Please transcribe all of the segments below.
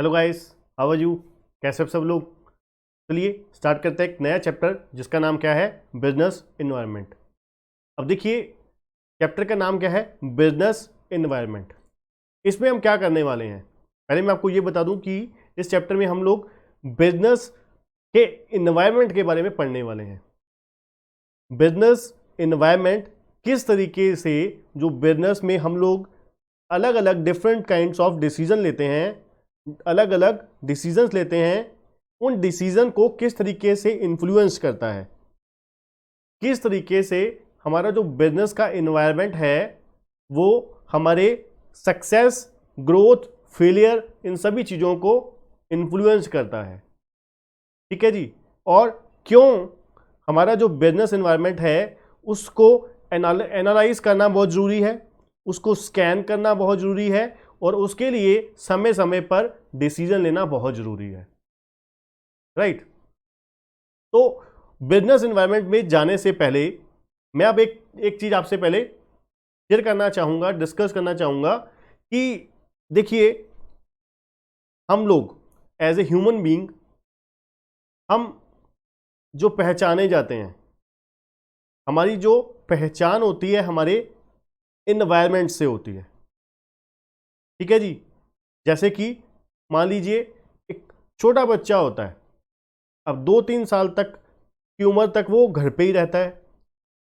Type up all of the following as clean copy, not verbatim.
Hello guys, how are you? कैसे आप सब लोग? चलिए स्टार्ट करते हैं एक नया चैप्टर जिसका नाम क्या है, बिजनेस इन्वायरमेंट। अब देखिए चैप्टर का नाम क्या है, बिजनेस इन्वायरमेंट। इसमें हम क्या करने वाले हैं, पहले मैं आपको ये बता दूं कि इस चैप्टर में हम लोग बिजनेस के इन्वायरमेंट के बारे में पढ़ने वाले हैं। बिजनेस इन्वायरमेंट किस तरीके से जो बिजनेस में हम लोग अलग अलग डिफरेंट काइंड्स ऑफ डिसीजन लेते हैं, अलग अलग डिसीजंस लेते हैं, उन डिसीजन को किस तरीके से इन्फ्लुएंस करता है, किस तरीके से हमारा जो बिजनेस का इन्वायरमेंट है वो हमारे सक्सेस, ग्रोथ, फेलियर, इन सभी चीज़ों को इन्फ्लुएंस करता है। ठीक है जी। और क्यों हमारा जो बिजनेस इन्वायरमेंट है उसको एनालाइज करना बहुत ज़रूरी है, उसको स्कैन करना बहुत ज़रूरी है, और उसके लिए समय समय पर डिसीजन लेना बहुत ज़रूरी है। राइट। तो बिजनेस इन्वायरमेंट में जाने से पहले मैं अब एक चीज़ आपसे पहले शेयर करना चाहूँगा, डिस्कस करना चाहूँगा कि देखिए हम लोग एज ए ह्यूमन बीइंग हम जो पहचाने जाते हैं, हमारी जो पहचान होती है हमारे इन्वायरमेंट से होती है। ठीक है जी। जैसे कि मान लीजिए एक छोटा बच्चा होता है, अब 2-3 साल तक की उम्र तक वो घर पे ही रहता है,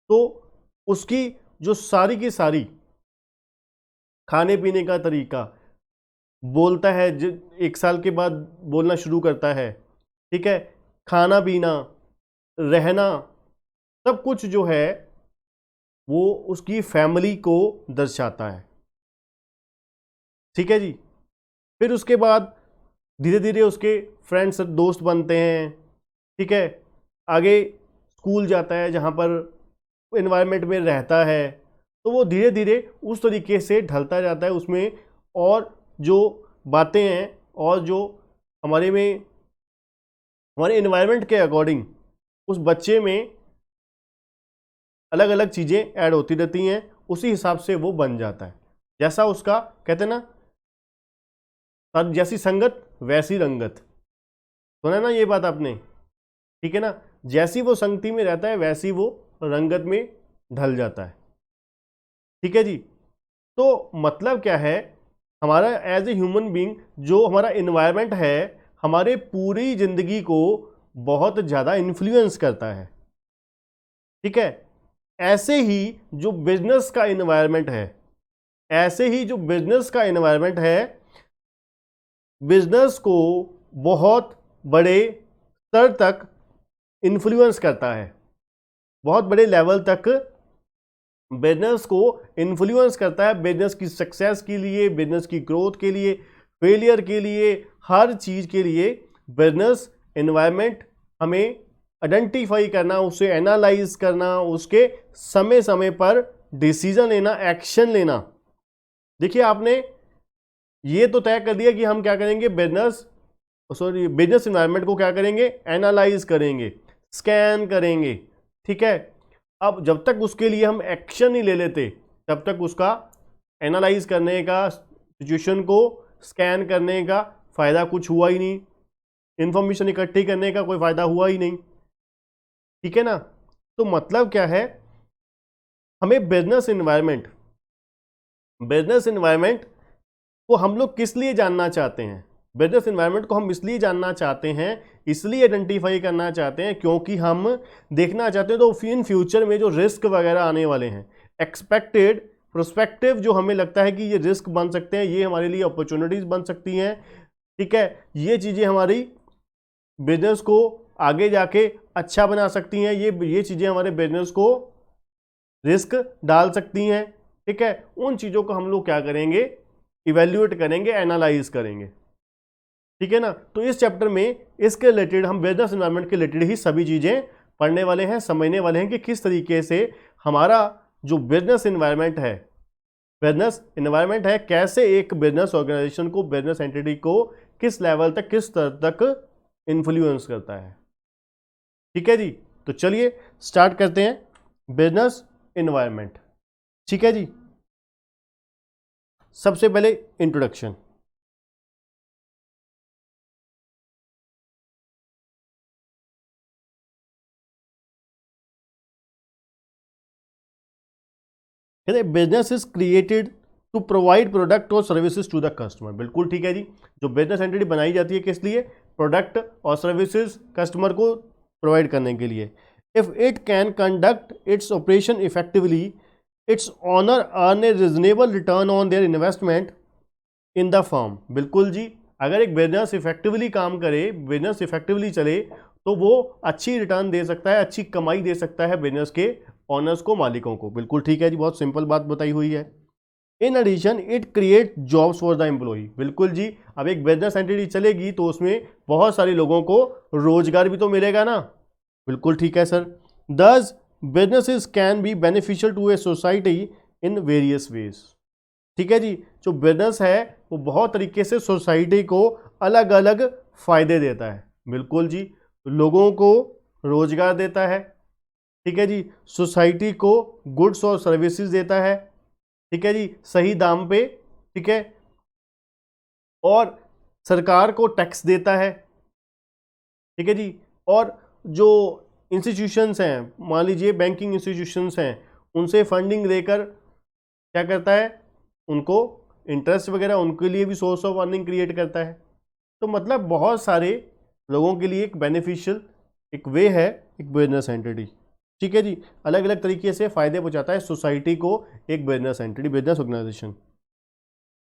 तो उसकी जो सारी की सारी खाने पीने का तरीका, बोलता है 1 साल के बाद बोलना शुरू करता है। ठीक है। खाना पीना, रहना, सब कुछ जो है वो उसकी फैमिली को दर्शाता है। ठीक है जी। फिर उसके बाद धीरे धीरे उसके फ्रेंड्स दोस्त बनते हैं। ठीक है। आगे स्कूल जाता है जहाँ पर एनवायरनमेंट में रहता है, तो वो धीरे धीरे उस तरीके से ढलता जाता है उसमें, और जो बातें हैं और जो हमारे में हमारे एनवायरनमेंट के अकॉर्डिंग उस बच्चे में अलग अलग चीज़ें ऐड होती रहती हैं, उसी हिसाब से वो बन जाता है। जैसा उसका कहते हैं ना, जैसी संगत वैसी रंगत, सुना है ना ये बात आपने? ठीक है ना। जैसी वो संगति में रहता है वैसी वो रंगत में ढल जाता है। ठीक है जी। तो मतलब क्या है, हमारा एज ए ह्यूमन बीइंग जो हमारा इन्वायरमेंट है हमारे पूरी जिंदगी को बहुत ज़्यादा इन्फ्लुएंस करता है। ठीक है। ऐसे ही जो बिजनेस का इन्वायरमेंट है, ऐसे ही जो बिजनेस का इन्वायरमेंट है, बिजनेस को बहुत बड़े स्तर तक इन्फ्लुएंस करता है, बहुत बड़े लेवल तक बिजनेस को इन्फ्लुएंस करता है। बिजनेस की सक्सेस के लिए, बिजनेस की ग्रोथ के लिए, फेलियर के लिए, हर चीज़ के लिए बिजनेस एनवायरनमेंट हमें आइडेंटिफाई करना, उसे एनालाइज करना, उसके समय समय पर डिसीजन लेना, एक्शन लेना। देखिए आपने ये तो तय कर दिया कि हम क्या करेंगे, बिजनेस एनवायरनमेंट को क्या करेंगे, एनालाइज करेंगे, स्कैन करेंगे। ठीक है। अब जब तक उसके लिए हम एक्शन नहीं ले लेते तब तक उसका एनालाइज करने का, सिचुएशन को स्कैन करने का फायदा कुछ हुआ ही नहीं, इंफॉर्मेशन इकट्ठी करने का कोई फायदा हुआ ही नहीं। ठीक है ना। तो मतलब क्या है, हमें बिजनेस एनवायरनमेंट को हम लोग किस लिए जानना चाहते हैं, बिजनेस एनवायरनमेंट को हम इसलिए जानना चाहते हैं, इसलिए आइडेंटिफाई करना चाहते हैं क्योंकि हम देखना चाहते हैं तो इन फ्यूचर में जो रिस्क वगैरह आने वाले हैं, एक्सपेक्टेड, प्रोस्पेक्टिव, जो हमें लगता है कि ये रिस्क बन सकते हैं, ये हमारे लिए अपॉर्चुनिटीज बन सकती हैं। ठीक है। ये चीज़ें हमारी बिजनेस को आगे जाके अच्छा बना सकती हैं, ये चीज़ें हमारे बिजनेस को रिस्क डाल सकती हैं। ठीक है। उन चीज़ों को हम लोग क्या करेंगे, इवेल्युएट करेंगे, एनालाइज करेंगे। ठीक है ना। तो इस चैप्टर में इसके रिलेटेड हम बिजनेस एनवायरनमेंट के रिलेटेड ही सभी चीज़ें पढ़ने वाले हैं, समझने वाले हैं कि किस तरीके से हमारा जो बिजनेस एनवायरनमेंट है कैसे एक बिजनेस ऑर्गेनाइजेशन को, बिजनेस एंटिटी को किस लेवल तक, किस स्तर तक इन्फ्लुएंस करता है। ठीक है जी। तो चलिए स्टार्ट करते हैं बिजनेस एनवायरनमेंट। ठीक है जी। सबसे पहले इंट्रोडक्शन। कहते हैं business is created to provide product और सर्विसेज टू द कस्टमर। बिल्कुल ठीक है जी, जो बिजनेस एंटिटी बनाई जाती है किस लिए? प्रोडक्ट और सर्विसेज कस्टमर को प्रोवाइड करने के लिए। If it can conduct its operation effectively, its owner earn a reasonable return on their investment in the firm. बिल्कुल जी, अगर एक बिजनेस इफेक्टिवली काम करे, बिजनेस इफेक्टिवली चले, तो वो अच्छी रिटर्न दे सकता है, अच्छी कमाई दे सकता है बिजनेस के ऑनर्स को, मालिकों को। बिल्कुल ठीक है जी, बहुत सिंपल बात बताई हुई है। In addition it create jobs for the employ. बिल्कुल जी, अब एक बिजनेस एंटिटी चलेगी तो उसमें बहुत सारे लोगों को रोजगार भी तो मिलेगा ना। बिल्कुल ठीक है सर। दस businesses can be beneficial to a society in various ways. ठीक है जी, जो बिजनेस है वो बहुत तरीके से सोसाइटी को अलग अलग फायदे देता है। बिल्कुल जी, लोगों को रोजगार देता है, ठीक है जी, सोसाइटी को गुड्स और सर्विसेज देता है, ठीक है जी, सही दाम पे, ठीक है, और सरकार को टैक्स देता है, ठीक है जी, और जो इंस्टीट्यूशंस हैं, मान लीजिए बैंकिंग इंस्टीट्यूशंस हैं, उनसे फंडिंग लेकर क्या करता है, उनको इंटरेस्ट वगैरह, उनके लिए भी सोर्स ऑफ अर्निंग क्रिएट करता है। तो मतलब बहुत सारे लोगों के लिए एक बेनिफिशियल एक वे है एक बिजनेस एंटिटी। ठीक है जी, अलग अलग तरीके से फायदे पहुंचाता है सोसाइटी को एक business entity, business organisation.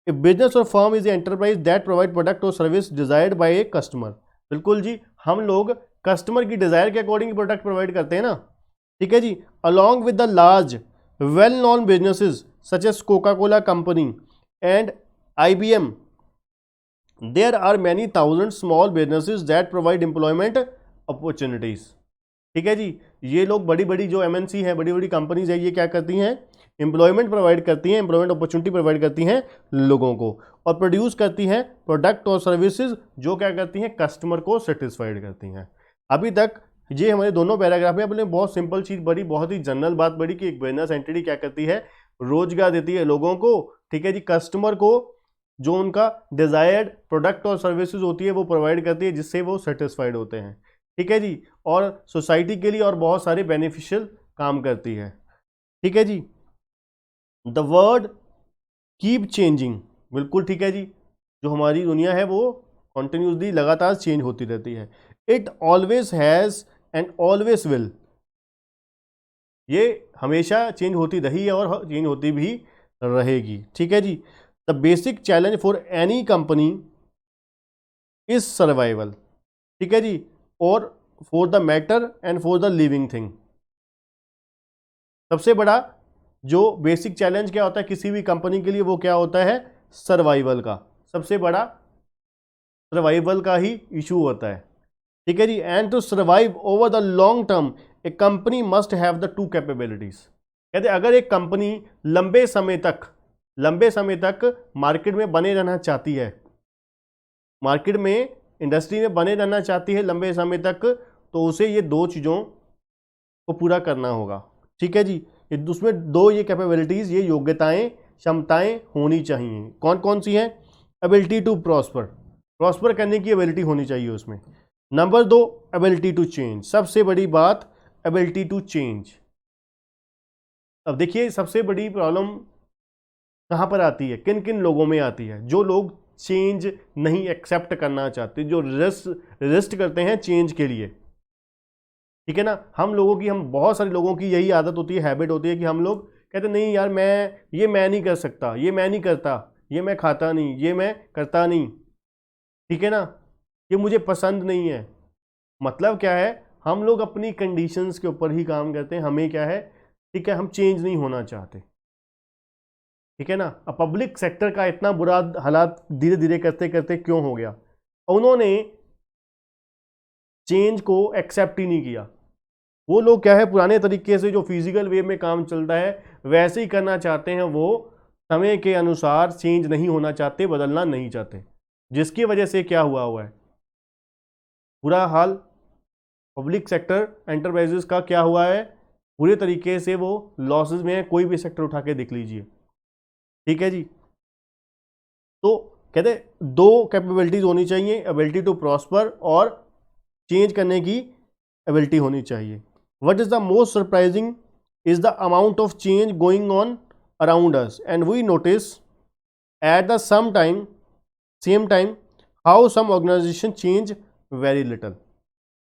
A business और firm is enterprise that provide product और service desired by a customer. बिल्कुल जी, हम लोग कस्टमर की डिजायर के अकॉर्डिंग प्रोडक्ट प्रोवाइड करते हैं ना। ठीक है जी, along with the large well known businesses such as Coca Cola company and IBM, there are many thousand small businesses that provide employment opportunities। ठीक है जी, ये लोग बड़ी बड़ी जो MNC है, बड़ी बड़ी कंपनीज है, ये क्या करती हैं? एम्प्लॉयमेंट प्रोवाइड करती हैं, एम्प्लॉयमेंट अपॉर्चुनिटी प्रोवाइड करती हैं लोगों को, और प्रोड्यूस करती हैं प्रोडक्ट और सर्विसेज जो क्या करती हैं? कस्टमर को सेटिस्फाइड करती हैं। अभी तक ये हमारे दोनों पैराग्राफ में अपने बहुत सिंपल चीज बड़ी, बहुत ही जनरल बात बड़ी कि एक बिजनेस एंटिटी क्या करती है? रोजगार देती है लोगों को, ठीक है जी, कस्टमर को जो उनका डिजायर्ड प्रोडक्ट और सर्विसेज होती है वो प्रोवाइड करती है, जिससे वो सेटिस्फाइड होते हैं। ठीक है जी, और सोसाइटी के लिए और बहुत सारे बेनिफिशियल काम करती है। ठीक है जी, द वर्ड कीप चेंजिंग। बिल्कुल ठीक है जी, जो हमारी दुनिया है वो कॉन्टिन्यूसली लगातार चेंज होती रहती है। It always has and always will, ये हमेशा चेंज होती रही है और चेंज होती भी रहेगी। ठीक है जी, the basic challenge for any company is survival. ठीक है जी, और for the matter and for the living thing. सबसे बड़ा जो बेसिक चैलेंज क्या होता है किसी भी कंपनी के लिए, वो क्या होता है? सर्वाइवल का, सबसे बड़ा सर्वाइवल का ही इशू होता है। ठीक है जी, and to survive over the long term a company must have the two capabilities. कहते अगर एक कंपनी लंबे समय तक मार्केट में बने रहना चाहती है, मार्केट में इंडस्ट्री में बने रहना चाहती है लंबे समय तक, तो उसे ये दो चीज़ों को पूरा करना होगा। ठीक है जी, उसमें दो ये कैपेबिलिटीज़, ये योग्यताएं, क्षमताएं होनी चाहिए। कौन कौन सी हैं? एबिलिटी टू प्रॉस्पर करने की एबिलिटी होनी चाहिए उसमें। नंबर 2, एबिलिटी टू चेंज, सबसे बड़ी बात एबिलिटी टू चेंज। अब देखिए सबसे बड़ी प्रॉब्लम कहाँ पर आती है, किन किन लोगों में आती है? जो लोग चेंज नहीं एक्सेप्ट करना चाहते, जो रेजिस्ट करते हैं चेंज के लिए। ठीक है ना, हम बहुत सारे लोगों की यही आदत होती है, हैबिट होती है कि हम लोग कहते नहीं यार मैं नहीं कर सकता, ये मैं नहीं करता, ये मैं खाता नहीं, ये मैं करता नहीं, ठीक है ना, ये मुझे पसंद नहीं है। मतलब क्या है? हम लोग अपनी कंडीशंस के ऊपर ही काम करते हैं, हमें क्या है, ठीक है, हम चेंज नहीं होना चाहते। ठीक है ना, अब पब्लिक सेक्टर का इतना बुरा हालात धीरे धीरे करते करते क्यों हो गया? उन्होंने चेंज को एक्सेप्ट ही नहीं किया। वो लोग क्या है, पुराने तरीके से जो फिजिकल वे में काम चलता है वैसे ही करना चाहते हैं, वो समय के अनुसार चेंज नहीं होना चाहते, बदलना नहीं चाहते, जिसकी वजह से क्या हुआ है, बुरा हाल पब्लिक सेक्टर एंटरप्राइजेस का क्या हुआ है, पूरे तरीके से वो लॉसेज में है। कोई भी सेक्टर उठा के देख लीजिए। ठीक है जी, तो कहते दो कैपेबिलिटीज होनी चाहिए, एबिलिटी टू प्रॉस्पर और चेंज करने की एबिलिटी होनी चाहिए। What is the most surprising is the amount of change going on around us and we notice at the same time how some organization change very little.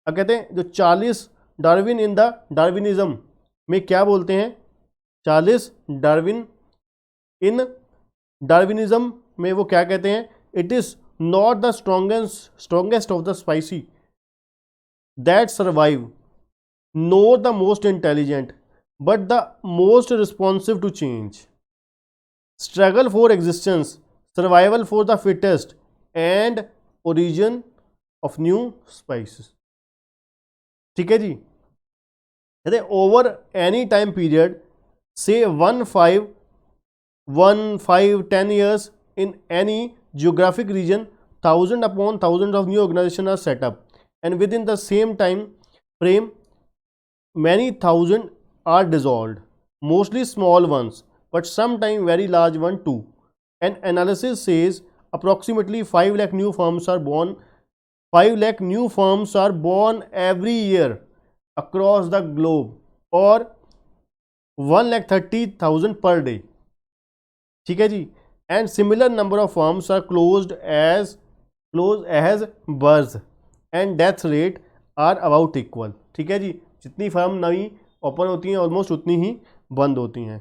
अब कहते हैं जो Charles Darwin in the Darwinism में क्या बोलते हैं, Charles Darwin इन Darwinism में वो क्या कहते हैं, it is not the strongest of the spicy that survive, nor the most intelligent, but the most responsive to change. Struggle for existence, survival for the fittest, and origin of new spices. ठीक है जी. कहते over any time period, say 10 years in any geographic region, thousand upon thousands of new organizations are set up, and within the same time frame many thousand are dissolved, mostly small ones, but sometimes very large one too. An analysis says approximately 5 lakh new firms are born. 5 lakh new firms are born every year across the globe, or 1,30,000 per day. ठीक है जी. And similar number of firms are closed as births, and death rate are about equal. ठीक है जी. जितनी firm नई open होती हैं almost उतनी ही बंद होती हैं.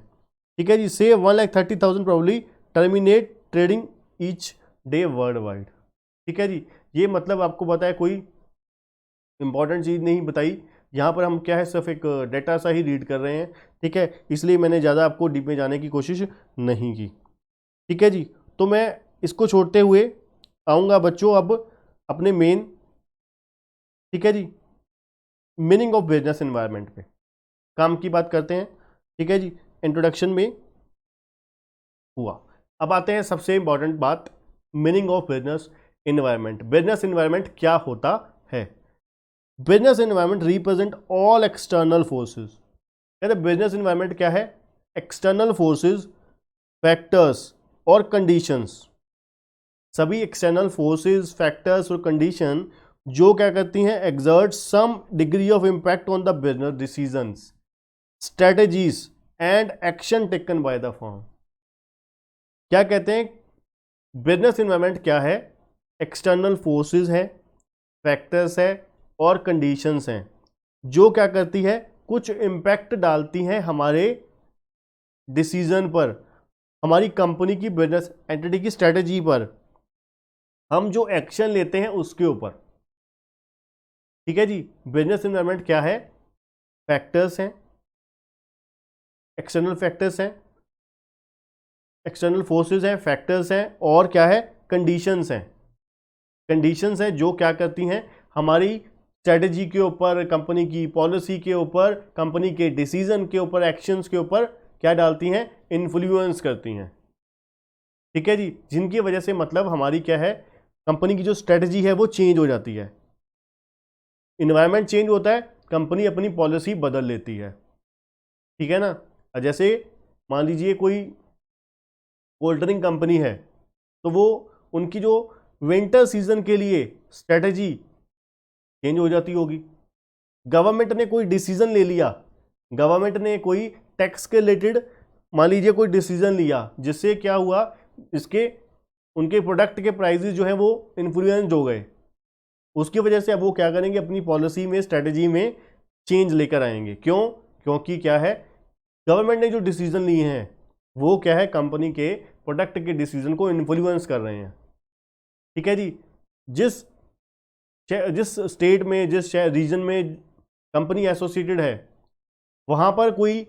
ठीक है जी. से 1,30,000 probably terminate trading each day world wide. ठीक है जी. ये मतलब आपको पता है, कोई इंपॉर्टेंट चीज़ नहीं बताई यहाँ पर. हम क्या है सिर्फ एक डेटा सा ही रीड कर रहे हैं. ठीक है, इसलिए मैंने ज़्यादा आपको डीप में जाने की कोशिश नहीं की. ठीक है जी. तो मैं इसको छोड़ते हुए आऊँगा बच्चों अब अपने मेन, ठीक है जी, मीनिंग ऑफ बिजनेस एनवायरनमेंट पे काम की बात करते हैं. ठीक है जी. इंट्रोडक्शन में हुआ. अब आते हैं सबसे इंपॉर्टेंट बात, meaning of business environment. Business environment क्या होता है? Business environment represent all external forces. कहते हैं बिजनेस एनवायरनमेंट क्या है? एक्सटर्नल फोर्सेस, फैक्टर्स और कंडीशंस. सभी एक्सटर्नल फोर्सेस, फैक्टर्स और कंडीशन जो क्या करती हैं, exert some degree of impact on the business decisions, strategies and action taken by the firm. क्या कहते हैं? बिजनेस एनवायरनमेंट क्या है? एक्सटर्नल फोर्सेस है, फैक्टर्स है और कंडीशंस हैं जो क्या करती है, कुछ इम्पैक्ट डालती हैं हमारे डिसीजन पर, हमारी कंपनी की बिजनेस एंटिटी की स्ट्रेटजी पर, हम जो एक्शन लेते हैं उसके ऊपर. ठीक है जी. बिजनेस एनवायरनमेंट क्या है? फैक्टर्स हैं, एक्सटर्नल फैक्टर्स हैं, एक्सटर्नल फोर्सेस हैं, फैक्टर्स हैं और क्या है, कंडीशंस हैं. कंडीशंस हैं जो क्या करती हैं, हमारी स्ट्रेटजी के ऊपर, कंपनी की पॉलिसी के ऊपर, कंपनी के डिसीजन के ऊपर, एक्शंस के ऊपर क्या डालती हैं, इन्फ्लुएंस करती हैं. ठीक है जी. जिनकी वजह से मतलब हमारी क्या है, कंपनी की जो स्ट्रेटजी है वो चेंज हो जाती है. इन्वायरमेंट चेंज होता है, कंपनी अपनी पॉलिसी बदल लेती है. ठीक है ना. जैसे मान लीजिए कोई कोल्ड ड्रिंक कंपनी है, तो वो उनकी जो विंटर सीजन के लिए स्ट्रेटजी चेंज हो जाती होगी. गवर्नमेंट ने कोई डिसीजन ले लिया, गवर्नमेंट ने कोई टैक्स के रिलेटेड मान लीजिए कोई डिसीजन लिया, जिससे क्या हुआ, इसके उनके प्रोडक्ट के प्राइसेस जो है वो इन्फ्लुएंस हो गए. उसकी वजह से अब वो क्या करेंगे, अपनी पॉलिसी में, स्ट्रेटजी में चेंज लेकर आएंगे. क्यों? क्योंकि क्या है, गवर्नमेंट ने जो डिसीजन लिए हैं वो क्या है, कंपनी के प्रोडक्ट के डिसीजन को इन्फ्लुएंस कर रहे हैं. ठीक है जी. जिस स्टेट में, जिस रीजन में कंपनी एसोसिएटेड है, वहाँ पर कोई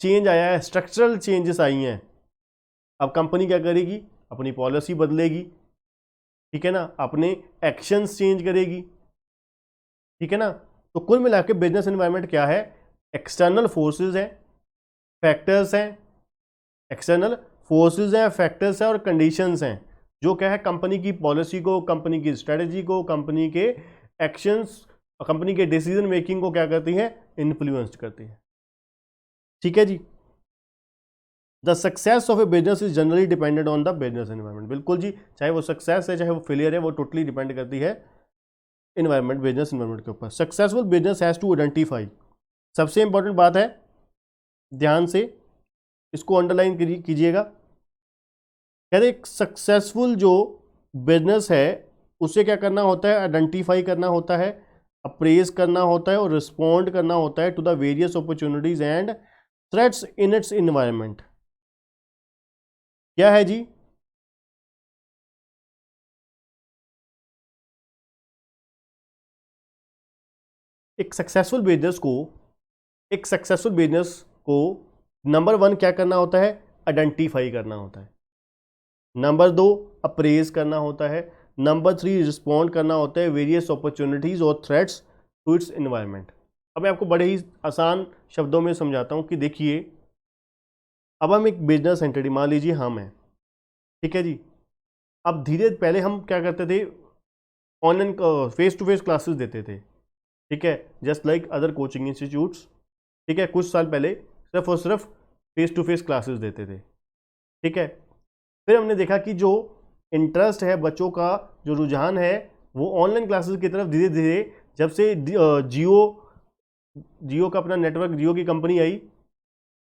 चेंज आया है, स्ट्रक्चरल चेंजेस आई हैं. अब कंपनी क्या करेगी, अपनी पॉलिसी बदलेगी. ठीक है ना. अपने एक्शंस चेंज करेगी. ठीक है ना. तो कुल मिला के बिजनेस एनवायरनमेंट क्या है, एक्सटर्नल फोर्सेस हैं, फैक्टर्स हैं, एक्सटर्नल फोर्सेस हैं, फैक्टर्स हैं और कंडीशंस हैं जो क्या है, कंपनी की पॉलिसी को, कंपनी की स्ट्रेटजी को, कंपनी के एक्शंस, कंपनी के डिसीजन मेकिंग को क्या करती हैं, इन्फ्लुएंस करती है. ठीक है जी. The success of a business is generally dependent on the business environment. बिल्कुल जी. चाहे वो सक्सेस है चाहे वो फेलियर है, वो टोटली डिपेंड करती है इन्वायरमेंट, बिजनेस एनवायरनमेंट के ऊपर. Successful business has to identify. सबसे इंपॉर्टेंट बात है, ध्यान से इसको अंडरलाइन कीजिएगा। कहते एक सक्सेसफुल जो बिजनेस है उसे क्या करना होता है, आइडेंटिफाई करना होता है, अप्रेज करना होता है और रिस्पॉन्ड करना होता है to the various opportunities and threats in its environment. क्या है जी? एक सक्सेसफुल बिजनेस को नंबर 1 क्या करना होता है, आइडेंटिफाई करना होता है। नंबर 2 अप्रेज करना होता है। नंबर 3 रिस्पॉन्ड करना होता है वेरियस अपॉर्चुनिटीज और थ्रेट्स टू इट्स एनवायरनमेंट। अब मैं आपको बड़े ही आसान शब्दों में समझाता हूँ कि देखिए, अब हम एक बिजनेस एंटिटी, मान लीजिए हम हैं, ठीक है जी। अब धीरे पहले हम क्या करते थे, online face to face classes देते थे, ठीक है, just like other coaching institutes, ठीक है। कुछ साल पहले सिर्फ और सिर्फ फेस टू फेस क्लासेस देते थे, ठीक है। फिर हमने देखा कि जो इंटरेस्ट है बच्चों का, जो रुझान है वो ऑनलाइन क्लासेस की तरफ धीरे धीरे, जब से जियो का अपना नेटवर्क, जियो की कंपनी आई,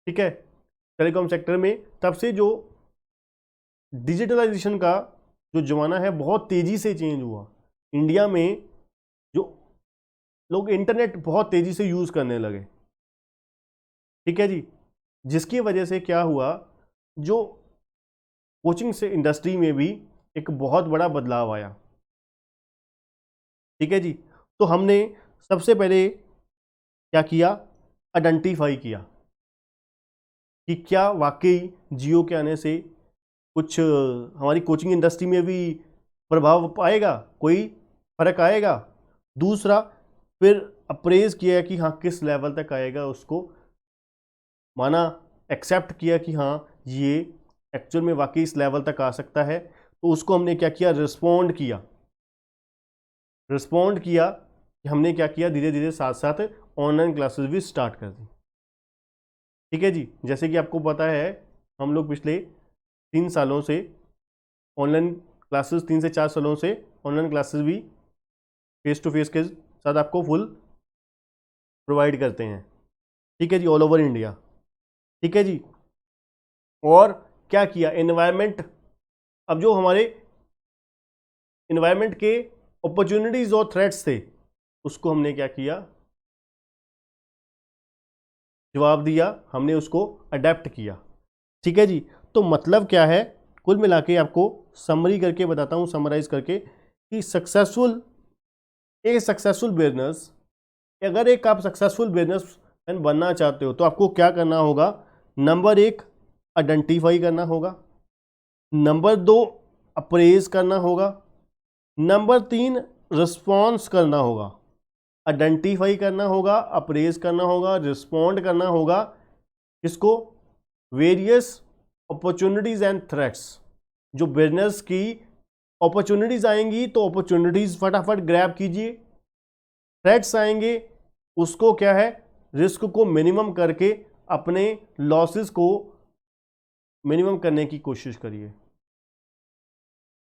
ठीक है, टेलीकॉम सेक्टर में, तब से जो डिजिटलाइजेशन का जो जमाना है बहुत तेजी से चेंज हुआ। इंडिया में जो लोग इंटरनेट बहुत तेजी से यूज करने लगे, ठीक है जी, जिसकी वजह से क्या हुआ, जो कोचिंग से इंडस्ट्री में भी एक बहुत बड़ा बदलाव आया, ठीक है जी। तो हमने सबसे पहले क्या किया, आइडेंटिफाई किया कि क्या वाकई जियो के आने से कुछ हमारी कोचिंग इंडस्ट्री में भी प्रभाव पाएगा, कोई फर्क आएगा। दूसरा, फिर अप्रेज किया कि हाँ किस लेवल तक आएगा, उसको माना, एक्सेप्ट किया कि हाँ ये एक्चुअल में वाकई इस लेवल तक आ सकता है। तो उसको हमने क्या किया, रिस्पॉन्ड किया कि हमने क्या किया, धीरे धीरे साथ साथ ऑनलाइन क्लासेस भी स्टार्ट कर दी, ठीक है जी। जैसे कि आपको पता है, हम लोग पिछले 3 सालों से ऑनलाइन क्लासेस, 3 से 4 सालों से ऑनलाइन क्लासेस भी फेस टू फेस के साथ आपको फुल प्रोवाइड करते हैं, ठीक है जी, ऑल ओवर इंडिया, ठीक है जी। और क्या किया, एनवायरनमेंट, अब जो हमारे एनवायरनमेंट के अपॉर्चुनिटीज और थ्रेट्स थे उसको हमने क्या किया, जवाब दिया, हमने उसको अडेप्ट किया, ठीक है जी। तो मतलब क्या है, कुल मिला के आपको समरी करके बताता हूं, समराइज करके, कि सक्सेसफुल बिजनेस, अगर एक आप सक्सेसफुल बिजनेसमैन बनना चाहते हो तो आपको क्या करना होगा, नंबर 1 आइडेंटिफाई करना होगा, नंबर 2 अप्रेज करना होगा, नंबर 3 रिस्पॉन्स करना होगा। आइडेंटिफाई करना होगा, अप्रेज करना होगा, रिस्पॉन्ड करना होगा, इसको वेरियस अपॉर्चुनिटीज एंड थ्रेट्स। जो बिजनेस की अपॉर्चुनिटीज आएंगी तो अपॉर्चुनिटीज फटाफट ग्रैब कीजिए, थ्रेट्स आएंगे उसको क्या है, रिस्क को मिनिमम करके अपने लॉसेस को मिनिमम करने की कोशिश करिए,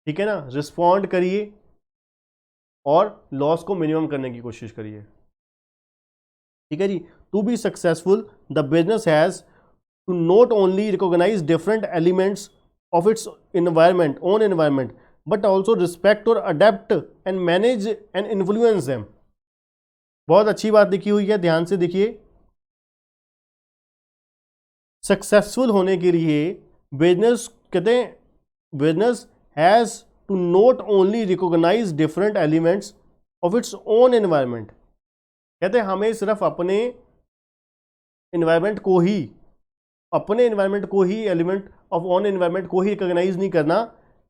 ठीक है ना। रिस्पॉन्ड करिए और लॉस को मिनिमम करने की कोशिश करिए, ठीक है जी। To be successful the business has to not only recognise different elements of its own environment, but also respect or adapt and manage and influence them। बहुत अच्छी बात लिखी हुई है, ध्यान से देखिए। सक्सेसफुल होने के लिए बिजनेस, कहते हैं, business has to not only recognise different elements of its own environment. कहते हैं हमें सिर्फ अपने एनवायरमेंट को ही, एलिमेंट ऑफ ओन एनवायरमेंट को ही रिकॉग्नाइज नहीं करना,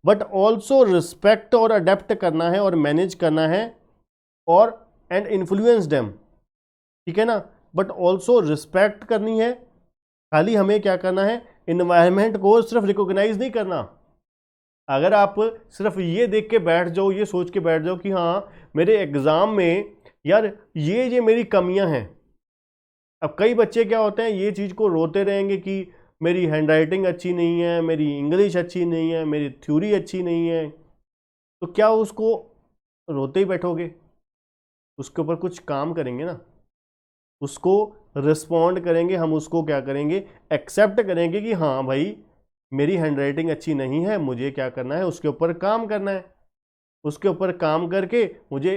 बट ऑल्सो रिस्पेक्ट और अडेप्ट करना है और मैनेज करना है और एंड इन्फ्लुएंस देम, ठीक है ना। बट ऑल्सो रिस्पेक्ट करनी है, खाली हमें क्या करना है, इन्वायरमेंट को सिर्फ रिकॉग्नाइज नहीं करना। अगर आप सिर्फ ये देख के बैठ जाओ, ये सोच के बैठ जाओ कि हाँ मेरे एग्जाम में यार ये मेरी कमियां हैं। अब कई बच्चे क्या होते हैं, ये चीज़ को रोते रहेंगे कि मेरी हैंडराइटिंग अच्छी नहीं है, मेरी इंग्लिश अच्छी नहीं है, मेरी थ्योरी अच्छी नहीं है। तो क्या उसको रोते ही बैठोगे, उसके ऊपर कुछ काम करेंगे ना, उसको रिस्पॉन्ड करेंगे, हम उसको क्या करेंगे, एक्सेप्ट करेंगे कि हाँ भाई मेरी हैंडराइटिंग अच्छी नहीं है, मुझे क्या करना है, उसके ऊपर काम करना है, उसके ऊपर काम करके मुझे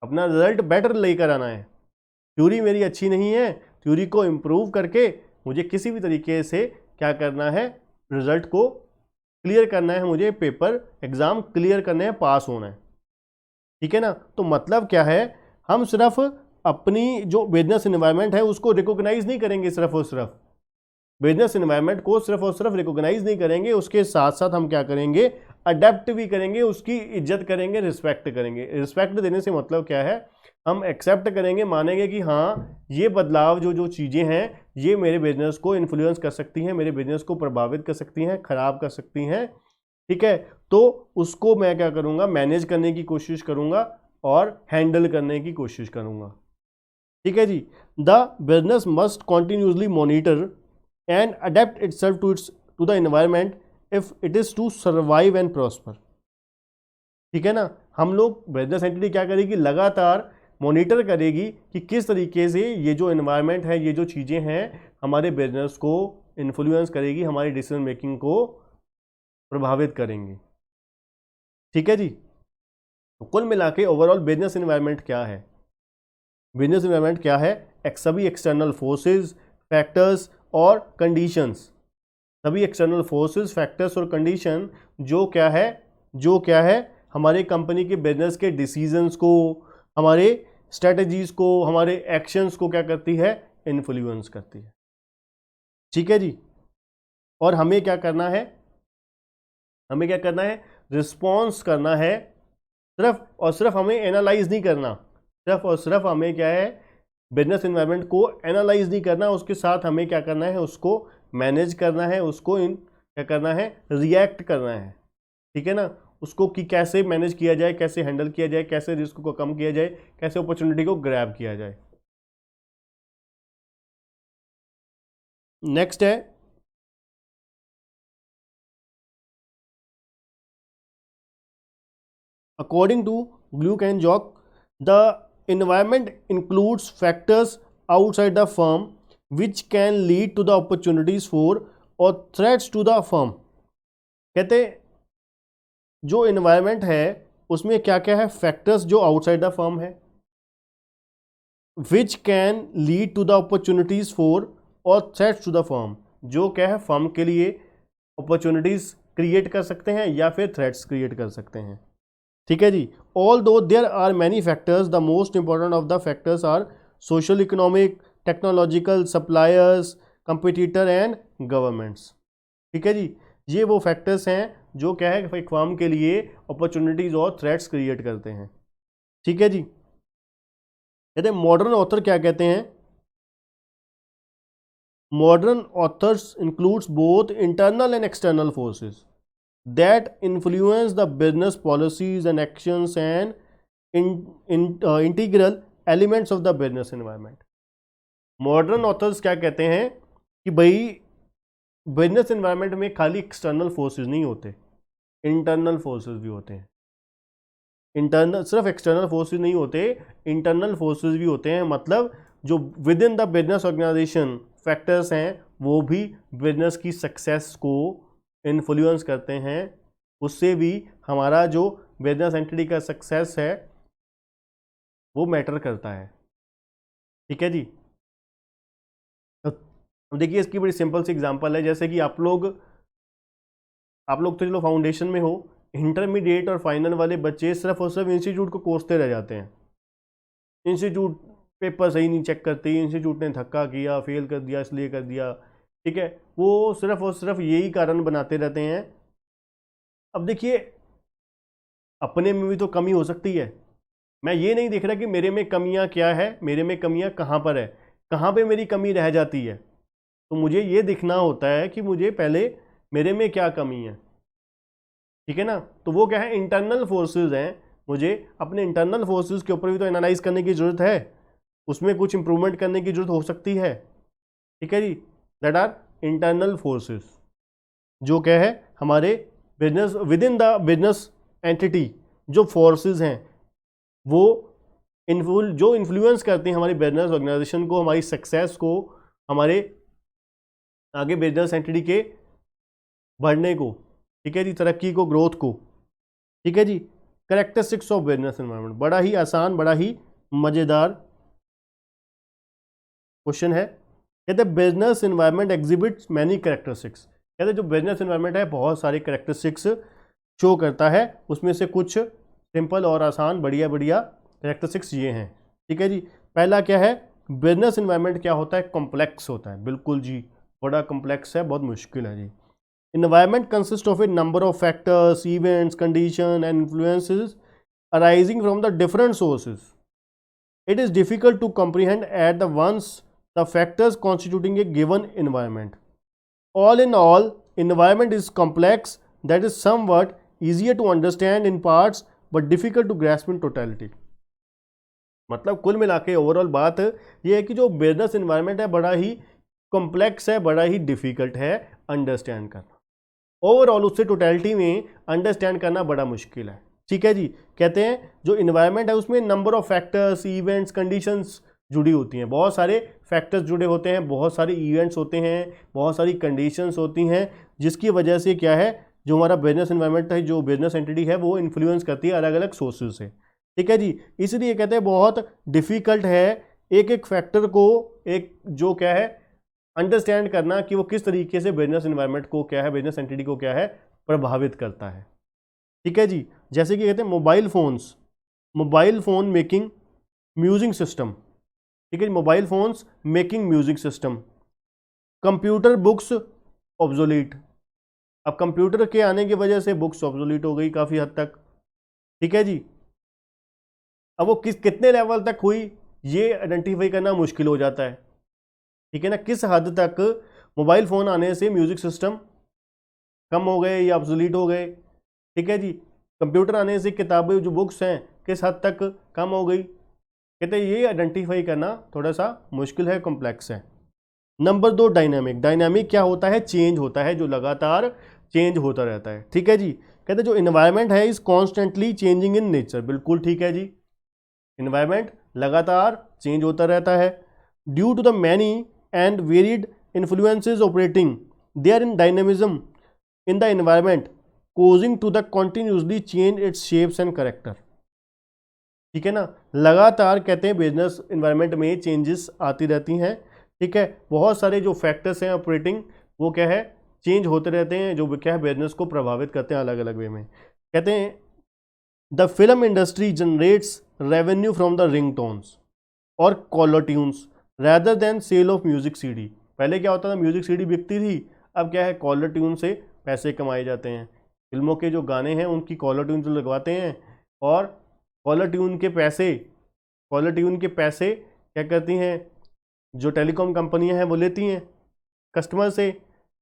अपना रिजल्ट बेटर लेकर आना है। थ्योरी मेरी अच्छी नहीं है, थ्योरी को इम्प्रूव करके मुझे किसी भी तरीके से क्या करना है, रिजल्ट को क्लियर करना है, मुझे पेपर एग्जाम क्लियर करने हैं, पास होना है। ठीक है ना। तो मतलब क्या है, हम सिर्फ अपनी जो बिजनेस एनवायरनमेंट है उसको रिकॉग्नाइज नहीं करेंगे, सिर्फ और सिर्फ बिजनेस एनवायरनमेंट को सिर्फ और सिर्फ रिकॉग्नाइज नहीं करेंगे, उसके साथ साथ हम क्या करेंगे, अडेप्ट भी करेंगे, उसकी इज्जत करेंगे, रिस्पेक्ट करेंगे। रिस्पेक्ट देने से मतलब क्या है, हम एक्सेप्ट करेंगे, मानेंगे कि हाँ ये बदलाव जो जो चीज़ें हैं ये मेरे बिजनेस को इन्फ्लुएंस कर सकती हैं, मेरे बिजनेस को प्रभावित कर सकती हैं, खराब कर सकती हैं। ठीक है, तो उसको मैं क्या करूँगा, मैनेज करने की कोशिश करूँगा और हैंडल करने की कोशिश करूँगा। ठीक है जी। The business must continuously monitor and adapt itself to the environment if it is to survive and prosper। ठीक है ना। हम लोग बिजनेस एंटिटी क्या करेगी, लगातार मॉनिटर करेगी कि किस तरीके से ये जो एनवायरनमेंट है, ये जो चीज़ें हैं हमारे बिजनेस को इन्फ्लुएंस करेगी, हमारी डिसीजन मेकिंग को प्रभावित करेंगे। ठीक है जी। तो कुल मिला के ओवरऑल बिजनेस एनवायरनमेंट क्या है, बिजनेस एनवायरनमेंट क्या है, सभी एक्सटर्नल फोर्सेस, फैक्टर्स और कंडीशंस, सभी एक्सटर्नल फोर्सेस, फैक्टर्स और कंडीशन जो क्या है हमारे कंपनी के बिजनेस के डिसीजंस को, हमारे स्ट्रेटजीज को, हमारे एक्शंस को क्या करती है, इन्फ्लुएंस करती है। ठीक है जी। और हमें क्या करना है, रिस्पॉन्स करना है, सिर्फ और सिर्फ हमें एनालाइज नहीं करना, सिर्फ और सिर्फ हमें क्या है, बिजनेस एनवायरनमेंट को एनालाइज नहीं करना, उसके साथ हमें क्या करना है, उसको मैनेज करना है, उसको क्या करना है, रिएक्ट करना है। ठीक है ना। उसको कि कैसे मैनेज किया जाए, कैसे हैंडल किया जाए, कैसे रिस्क को कम किया जाए, कैसे अपॉर्चुनिटी को ग्रैब किया जाए। नेक्स्ट है according to Glueck and Jauch, the environment includes factors outside the firm which can lead to the opportunities for or threats to the firm। कहते जो environment है उसमें क्या क्या है, फैक्टर्स जो आउटसाइड द फर्म है, which can lead to the opportunities for और threats to the firm, जो क्या है फर्म के लिए अपॉर्चुनिटीज क्रिएट कर सकते हैं या फिर थ्रेट्स क्रिएट कर सकते हैं। ठीक है जी। Although there are many factors, the most important of the factors are social, economic, technological, suppliers, competitor and governments. ठीक है जी। ये वो फैक्टर्स हैं जो क्या है एक फर्म के लिए अपॉर्चुनिटीज और थ्रेट्स क्रिएट करते हैं। ठीक है जी। कहते हैं मॉडर्न ऑथर क्या कहते हैं, modern authors includes both internal and external forces that influence the business policies and actions and integral elements of the business environment। Modern authors क्या कहते हैं कि भाई बिजनेस एनवायरनमेंट में खाली एक्सटर्नल फोर्सेस नहीं होते, इंटरनल फोर्सेस भी होते हैं। इंटरनल सिर्फ एक्सटर्नल फोर्सेस नहीं होते, इंटरनल फोर्सेस भी होते हैं। मतलब जो within the business organisation factors हैं वो भी बिजनेस की सक्सेस को इन्फ्लुएंस करते हैं, उससे भी हमारा जो बिजनेस एंटिटी का सक्सेस है वो मैटर करता है। ठीक है जी। अब देखिए इसकी बड़ी सिंपल सी एग्जांपल है, जैसे कि आप लोग तो चलो फाउंडेशन में हो, इंटरमीडिएट और फाइनल वाले बच्चे सिर्फ और सिर्फ इंस्टीट्यूट को कोसते रह जाते हैं। इंस्टीट्यूट पेपर सही नहीं चेक करती, इंस्टीट्यूट ने धक्का किया, फेल कर दिया, इसलिए कर दिया। ठीक है, वो सिर्फ और सिर्फ यही कारण बनाते रहते हैं। अब देखिए अपने में भी तो कमी हो सकती है, मैं ये नहीं देख रहा कि मेरे में कमियां क्या है, मेरे में कमियां कहाँ पर है, कहाँ पे मेरी कमी रह जाती है। तो मुझे ये दिखना होता है कि मुझे पहले मेरे में क्या कमी है। ठीक है ना। तो वो क्या है, इंटरनल फोर्सेस हैं, मुझे अपने इंटरनल फोर्सेस के ऊपर भी तो एनालाइज करने की ज़रूरत है, उसमें कुछ इंप्रूवमेंट करने की ज़रूरत हो सकती है। ठीक है जी। दैट आर इंटरनल फोर्सेस, जो क्या है हमारे business with in the business entity जो फोर्सेस हैं वो जो इन्फ्लुएंस करते हैं हमारी बिजनेस ऑर्गेनाइजेशन को, हमारी सक्सेस को, हमारे आगे बिजनेस एंटिटी के बढ़ने को, ठीक है जी, तरक्की को, ग्रोथ को, ठीक है जी। कैरेक्टरिस्टिक्स ऑफ बिजनेस एनवायरनमेंट, बड़ा ही आसान, बड़ा ही मजेदार क्वेश्चन है। कहते हैं business environment exhibits many characteristics. कहते हैं जो बिजनेस एनवायरनमेंट है बहुत सारे कैरेक्टरिस्टिक्स शो करता है, उसमें से कुछ सिंपल और आसान बढ़िया बढ़िया कैरेक्टरिस्टिक्स ये हैं, ठीक है जी। पहला क्या है, बिजनेस एनवायरनमेंट क्या होता है, कॉम्प्लेक्स होता है। बिल्कुल जी, बड़ा कॉम्प्लेक्स है, बहुत मुश्किल है जी। Environment consists of a number of factors, events, conditions, and influences arising from the different sources. It is difficult to comprehend at the once the factors constituting a given environment. All in all, environment is complex, that is somewhat easier to understand in parts but difficult to grasp in totality. मतलब कुल मिला के overall बात यह है कि जो business environment है बड़ा ही कॉम्प्लेक्स है, बड़ा ही डिफिकल्ट है अंडरस्टैंड करना। ओवरऑल उससे टोटलिटी में अंडरस्टैंड करना बड़ा मुश्किल है, ठीक है जी। कहते हैं जो इन्वायरमेंट है उसमें number of factors, events, conditions जुड़ी होती हैं, बहुत सारे फैक्टर्स जुड़े होते हैं, बहुत सारे इवेंट्स होते हैं, बहुत सारी कंडीशंस होती हैं, जिसकी वजह से क्या है, जो हमारा बिजनेस एनवायरनमेंट है, जो बिजनेस एंटिटी है, वो इन्फ्लुएंस करती है अलग अलग सोर्सेज से, ठीक है जी। इसलिए कहते हैं बहुत डिफ़िकल्ट है एक एक फैक्टर को, एक जो क्या है अंडरस्टैंड करना कि वो किस तरीके से बिजनेस एनवायरनमेंट को क्या है, बिजनेस एंटिटी को क्या है प्रभावित करता है, ठीक है जी। जैसे कि कहते हैं mobile phone making music system, ठीक है, mobile phones making music system, computer books obsolete. अब कंप्यूटर के आने की वजह से बुक्स ऑब्सोलीट हो गई काफ़ी हद तक, ठीक है जी। अब वो कितने लेवल तक हुई ये आइडेंटिफाई करना मुश्किल हो जाता है, ठीक है ना। किस हद तक मोबाइल फ़ोन आने से म्यूज़िक सिस्टम कम हो गए या ऑब्सोलीट हो गए, ठीक है जी। कंप्यूटर आने से किताबें जो बुक्स हैं किस हद तक कम हो गई, कहते हैं ये आइडेंटिफाई करना थोड़ा सा मुश्किल है, कॉम्प्लेक्स है। नंबर 2 डायनामिक क्या होता है, चेंज होता है, जो लगातार चेंज होता रहता है, ठीक है जी। कहते हैं जो इन्वायरमेंट है is constantly changing in nature, बिल्कुल ठीक है जी। इन्वायरमेंट लगातार चेंज होता रहता है। Due to the many and varied influences operating therein dynamism in the environment causing to the continuously change its shapes and character, ठीक है ना। लगातार कहते हैं बिजनेस इन्वायरमेंट में चेंजेस आती रहती हैं, ठीक है। बहुत सारे जो फैक्टर्स हैं ऑपरेटिंग वो क्या है चेंज होते रहते हैं, जो क्या है बिजनेस को प्रभावित करते हैं अलग अलग वे में। कहते हैं the film industry generates revenue from the ringtones और caller tunes rather than sale of music CD. पहले क्या होता था, म्यूजिक सीडी बिकती थी, अब क्या है कॉलर ट्यून से पैसे कमाए जाते हैं। फिल्मों के जो गाने हैं उनकी कॉलर ट्यून जो लगवाते हैं, और कॉलर ट्यून के पैसे क्या करती हैं, जो टेलीकॉम कंपनियां हैं वो लेती हैं कस्टमर से,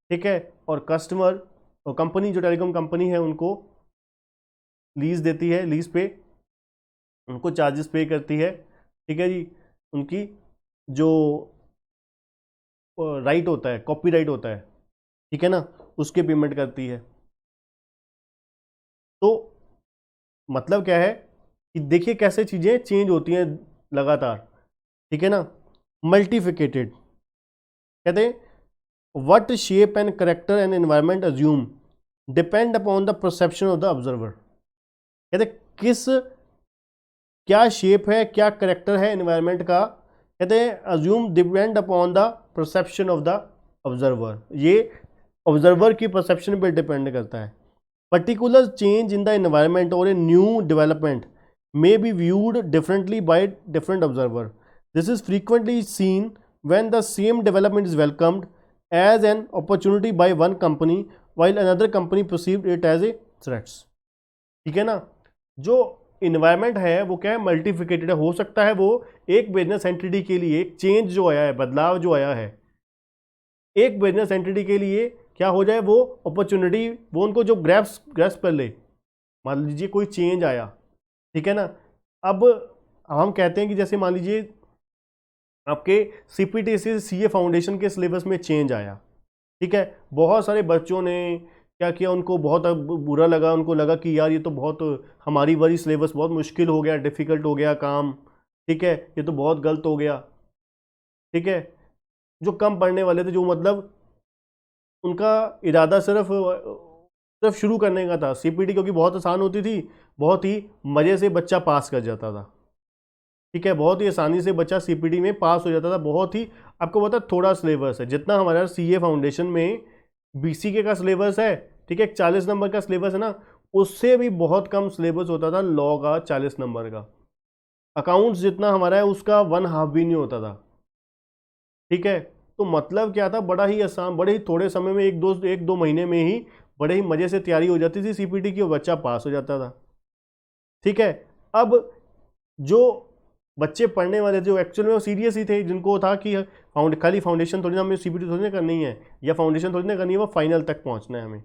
ठीक है। और कस्टमर और कंपनी, जो टेलीकॉम कंपनी है उनको लीज देती है, लीज पे उनको चार्जेस पे करती है, ठीक है जी। उनकी जो राइट होता है, कॉपीराइट होता है, ठीक है ना, उसके पेमेंट करती है। तो मतलब क्या है कि देखिए कैसे चीज़ें चेंज होती हैं लगातार, ठीक है ना। मल्टीफिकेटेड कहते हैं what shape and character and environment assume depend upon the perception of the observer. कहते क्या शेप है, क्या करेक्टर है एनवायरनमेंट का, कहते हैं assume depend upon the perception of the observer. ये ऑब्जर्वर की परसेप्शन पर डिपेंड करता है। Particular change in the environment और a new development may be viewed differently by different observer. This is frequently seen when the same development is welcomed as an opportunity by one company while another company perceived it as a threat. ठीक है ना। जो environment है वो क्या है मल्टीफिकेटेड है, हो सकता है वो एक बिजनेस एंटिटी के लिए एक चेंज जो आया है, बदलाव जो आया है एक बिजनेस एंटिटी के लिए क्या हो जाए, वो अपॉर्चुनिटी वो उनको जो ग्रैस्प कर ले। मान लीजिए कोई चेंज आया, ठीक है ना। अब हम कहते हैं कि जैसे मान लीजिए आपके सीपीटी से सीए फाउंडेशन के सिलेबस में चेंज आया, ठीक है। बहुत सारे बच्चों ने क्या किया, उनको बहुत बुरा लगा, उनको लगा कि यार ये तो बहुत हमारी वाली सिलेबस बहुत मुश्किल हो गया, डिफ़िकल्ट हो गया काम, ठीक है, ये तो बहुत गलत हो गया। ठीक है, जो कम पढ़ने वाले थे, जो मतलब उनका इरादा सिर्फ सिर्फ शुरू करने का था, सीपीटी क्योंकि बहुत आसान होती थी, बहुत ही मज़े से बच्चा पास कर जाता था। ठीक है, बहुत ही आसानी से बच्चा सीपीटी में पास हो जाता था। बहुत ही, आपको पता है, थोड़ा सिलेबस है, जितना हमारा सीए फाउंडेशन में बीसीके का सिलेबस है, ठीक है, 40 नंबर का सिलेबस है ना, उससे भी बहुत कम सिलेबस होता था लॉ का 40 नंबर का। अकाउंट्स जितना हमारा है उसका 1/2 भी नहीं होता था। ठीक है, तो मतलब क्या था, बड़ा ही आसान, बड़े ही थोड़े समय में, एक दो महीने में ही बड़े ही मज़े से तैयारी हो जाती थी सीपीटी की, और बच्चा पास हो जाता था। ठीक है, अब जो बच्चे पढ़ने वाले थे, जो एक्चुअल में वो सीरियस ही थे, जिनको था कि खाली फाउंडेशन थोड़ी ना हमें सीपीटी थोड़ी ना करनी है, या फाउंडेशन थोड़ी ना करनी है, वो फाइनल तक पहुंचना है हमें।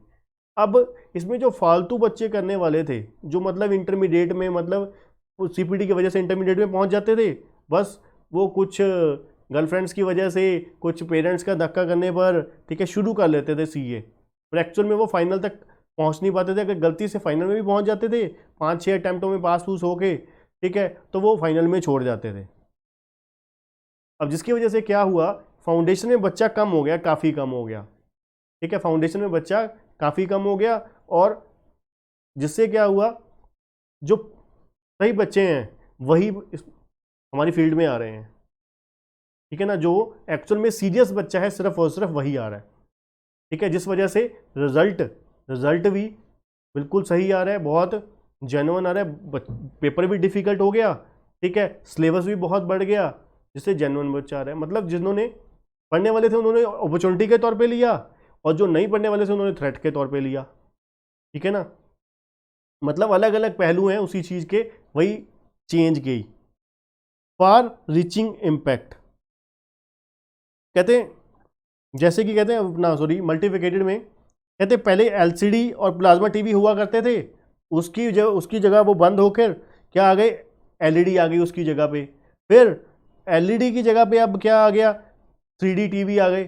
अब इसमें जो फालतू बच्चे करने वाले थे, जो मतलब इंटरमीडिएट में, मतलब सीपीटी की वजह से इंटरमीडिएट में पहुंच जाते थे, बस वो कुछ गर्लफ्रेंड्स की वजह से, कुछ पेरेंट्स का धक्का करने पर, ठीक है, शुरू कर लेते थे सीए, पर एक्चुअल में वो फाइनल तक पहुंच नहीं पाते थे। अगर गलती से फाइनल में भी पहुंच जाते थे, 5-6 अटैम्प्टों में पास फूस होके, ठीक है, तो वो फाइनल में छोड़ जाते थे। अब जिसकी वजह से क्या हुआ, फाउंडेशन में बच्चा कम हो गया, काफ़ी कम हो गया। ठीक है, फाउंडेशन में बच्चा काफ़ी कम हो गया, और जिससे क्या हुआ, जो सही बच्चे हैं वही हमारी फील्ड में आ रहे हैं। ठीक है ना, जो एक्चुअल में सीरियस बच्चा है, सिर्फ और सिर्फ वही आ रहा है। ठीक है, जिस वजह से रिजल्ट भी बिल्कुल सही आ रहा है, बहुत जेन्युइन आ रहा है, पेपर भी डिफिकल्ट हो गया। ठीक है, सिलेबस भी बहुत बढ़ गया, जिससे जेन्युइन बच्चा आ रहा है। मतलब जिन्होंने पढ़ने वाले थे उन्होंने अपॉर्चुनिटी के तौर पे लिया, और जो नहीं पढ़ने वाले थे उन्होंने थ्रेट के तौर पे लिया। ठीक है ना, मतलब अलग अलग पहलू हैं उसी चीज़ के, वही चेंज की। फार रीचिंग इम्पैक्ट कहते हैं, जैसे कि कहते हैं अपना, सॉरी, मल्टीप्लिकेटेड में कहते हैं पहले एलसीडी और प्लाज्मा टीवी हुआ करते थे, उसकी जगह वो बंद होकर क्या आ गए, एलईडी आ गई उसकी जगह पे। फिर एलईडी की जगह पे अब क्या आ गया, 3D टीवी आ गए।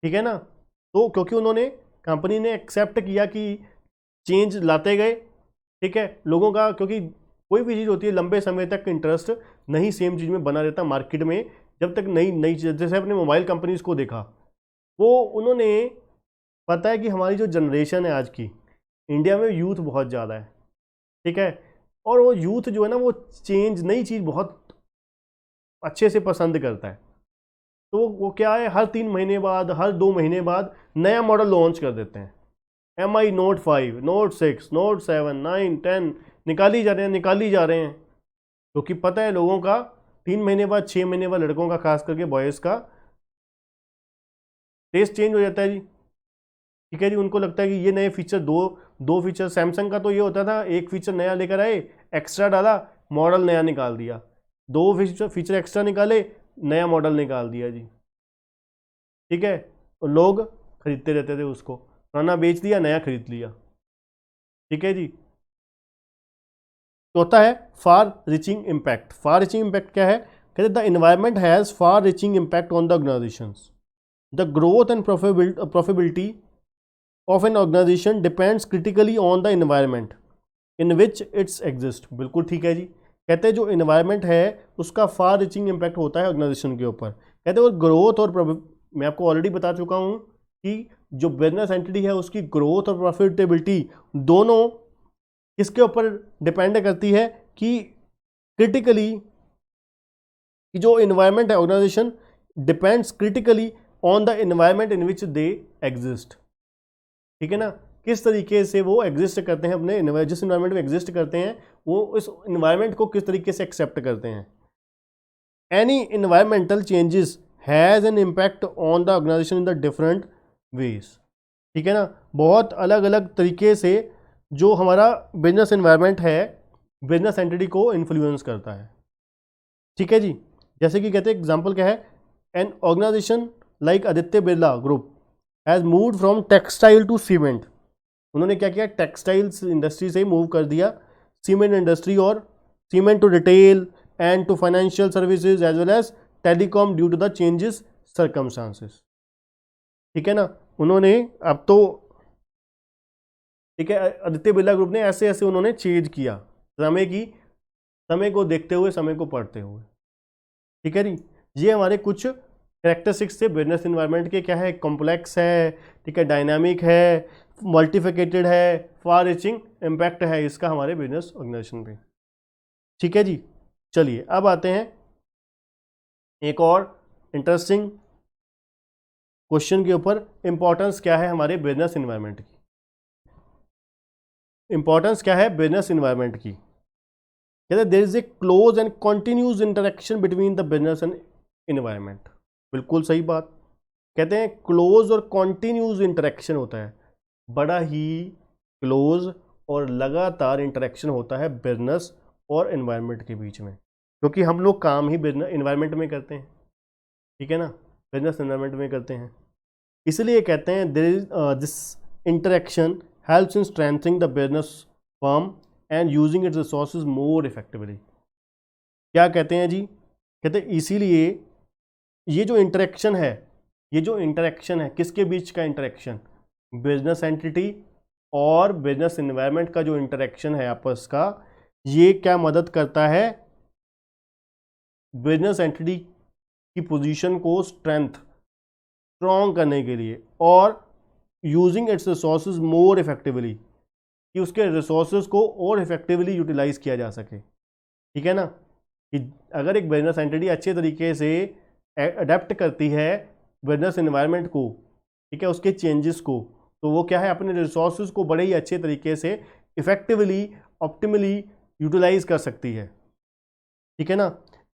ठीक है ना, तो क्योंकि उन्होंने, कंपनी ने एक्सेप्ट किया कि चेंज लाते गए। ठीक है, लोगों का, क्योंकि कोई भी चीज़ होती है लंबे समय तक इंटरेस्ट नहीं सेम चीज़ में बना रहता मार्केट में, जब तक नई नई, जैसे अपने मोबाइल कंपनीज को देखा, वो उन्होंने, पता है कि हमारी जो जनरेशन है आज की, इंडिया में यूथ बहुत ज़्यादा है। ठीक है, और वो यूथ जो है ना, वो चेंज, नई चीज़ बहुत अच्छे से पसंद करता है। तो वो क्या है, हर 3 महीने बाद, हर 2 महीने बाद नया मॉडल लॉन्च कर देते हैं। MI Note 5, Note 6, Note 7, 9, 10 निकाली जा रहे हैं, निकाली जा रहे हैं, क्योंकि पता है लोगों का, 3 महीने बाद, 6 महीने बाद, लड़कों का खास करके बॉयज़ का टेस्ट चेंज हो जाता है जी। ठीक है जी, उनको लगता है कि ये नए फीचर, दो दो फीचर, सैमसंग का तो ये होता था, एक फीचर नया लेकर आए, एक्स्ट्रा डाला, मॉडल नया निकाल दिया, 2 फीचर एक्स्ट्रा निकाले, नया मॉडल निकाल दिया जी। ठीक है, तो लोग खरीदते रहते थे उसको, पुराना बेच दिया, नया खरीद लिया। ठीक है जी, तो होता है far reaching impact. Far reaching impact क्या है, कहते the environment has far reaching impact on the organisations, the growth and profitability of an organisation depends critically on the environment in which its exist. बिल्कुल ठीक है जी, कहते हैं जो इन्वायरमेंट है उसका फार रीचिंग इम्पैक्ट होता है ऑर्गेनाइजेशन के ऊपर। कहते हैं और ग्रोथ और मैं आपको ऑलरेडी बता चुका हूँ कि जो बिजनेस एंटिटी है उसकी ग्रोथ और प्रॉफिटेबिलिटी दोनों किसके ऊपर डिपेंड करती है, कि क्रिटिकली, कि जो इन्वायरमेंट है, organisation depends critically on the environment in which they exist. ठीक है ना, किस तरीके से वो एग्जिस्ट करते हैं, अपने जिस इन्वायरमेंट में एग्जिस्ट करते हैं, वो उस इन्वायरमेंट को किस तरीके से एक्सेप्ट करते हैं। Any environmental changes has an impact on the organisation in the different ways. ठीक है ना, बहुत अलग अलग तरीके से जो हमारा बिजनेस इन्वायरमेंट है, बिजनेस एंटिटी को इन्फ्लुएंस करता है। ठीक है जी, जैसे कि कहते हैं एग्जांपल क्या है, an organisation like Aditya Birla group has moved from textile to cement. उन्होंने क्या किया, टेक्सटाइल्स इंडस्ट्री से मूव कर दिया सीमेंट इंडस्ट्री, और cement to retail and to financial services as well as telecom due to the changes circumstances. ठीक है ना, उन्होंने अब तो, ठीक है, आदित्य बिरला ग्रुप ने ऐसे ऐसे उन्होंने चेंज किया समय की समय को देखते हुए, समय को पढ़ते हुए। ठीक है जी, ये हमारे कुछ कैरेक्टरिस्टिक्स थे बिजनेस इन्वायरमेंट के। क्या है, कॉम्प्लेक्स है, ठीक है, डायनामिक है, मल्टीफिकेटेड है, फार रीचिंग इम्पैक्ट है इसका हमारे बिजनेस ऑर्गेनाइजेशन पे। ठीक है जी, चलिए अब आते हैं एक और इंटरेस्टिंग क्वेश्चन के ऊपर। इंपॉर्टेंस क्या है हमारे बिजनेस इन्वायरमेंट की? इंपॉर्टेंस क्या है बिजनेस इन्वायरमेंट की? कहते हैं there is a close and continuous interaction between the business and environment. बिल्कुल सही बात। कहते हैं क्लोज और कंटिन्यूस इंटरेक्शन होता है, बड़ा ही क्लोज और लगातार इंटरेक्शन होता है बिजनेस और एनवायरनमेंट के बीच में, क्योंकि हम लोग काम ही बिजनेस एनवायरनमेंट में करते हैं। ठीक है ना, बिजनेस एनवायरनमेंट में करते हैं, इसलिए कहते हैं there is this interaction helps in strengthening the business firm and using its resources more effectively. क्या कहते हैं जी? कहते हैं इसीलिए ये जो इंटरेक्शन है, ये जो इंटरेक्शन है किसके बीच का इंटरेक्शन? बिजनेस एंटिटी और बिजनेस एनवायरनमेंट का जो इंटरेक्शन है आपस का, ये क्या मदद करता है? बिजनेस एंटिटी की पोजीशन को स्ट्रॉन्ग करने के लिए और using its resources more effectively, कि उसके रिसोर्सेज को और इफेक्टिवली यूटिलाइज किया जा सके। ठीक है ना, कि अगर एक बिजनेस एंटिटी अच्छे तरीके से अडेप्ट करती है बिजनेस एनवायरनमेंट को, ठीक है, उसके चेंजेस को, तो वो क्या है, अपने रिसोर्सेज को बड़े ही अच्छे तरीके से इफेक्टिवली ऑप्टिमली यूटिलाइज कर सकती है। ठीक है ना,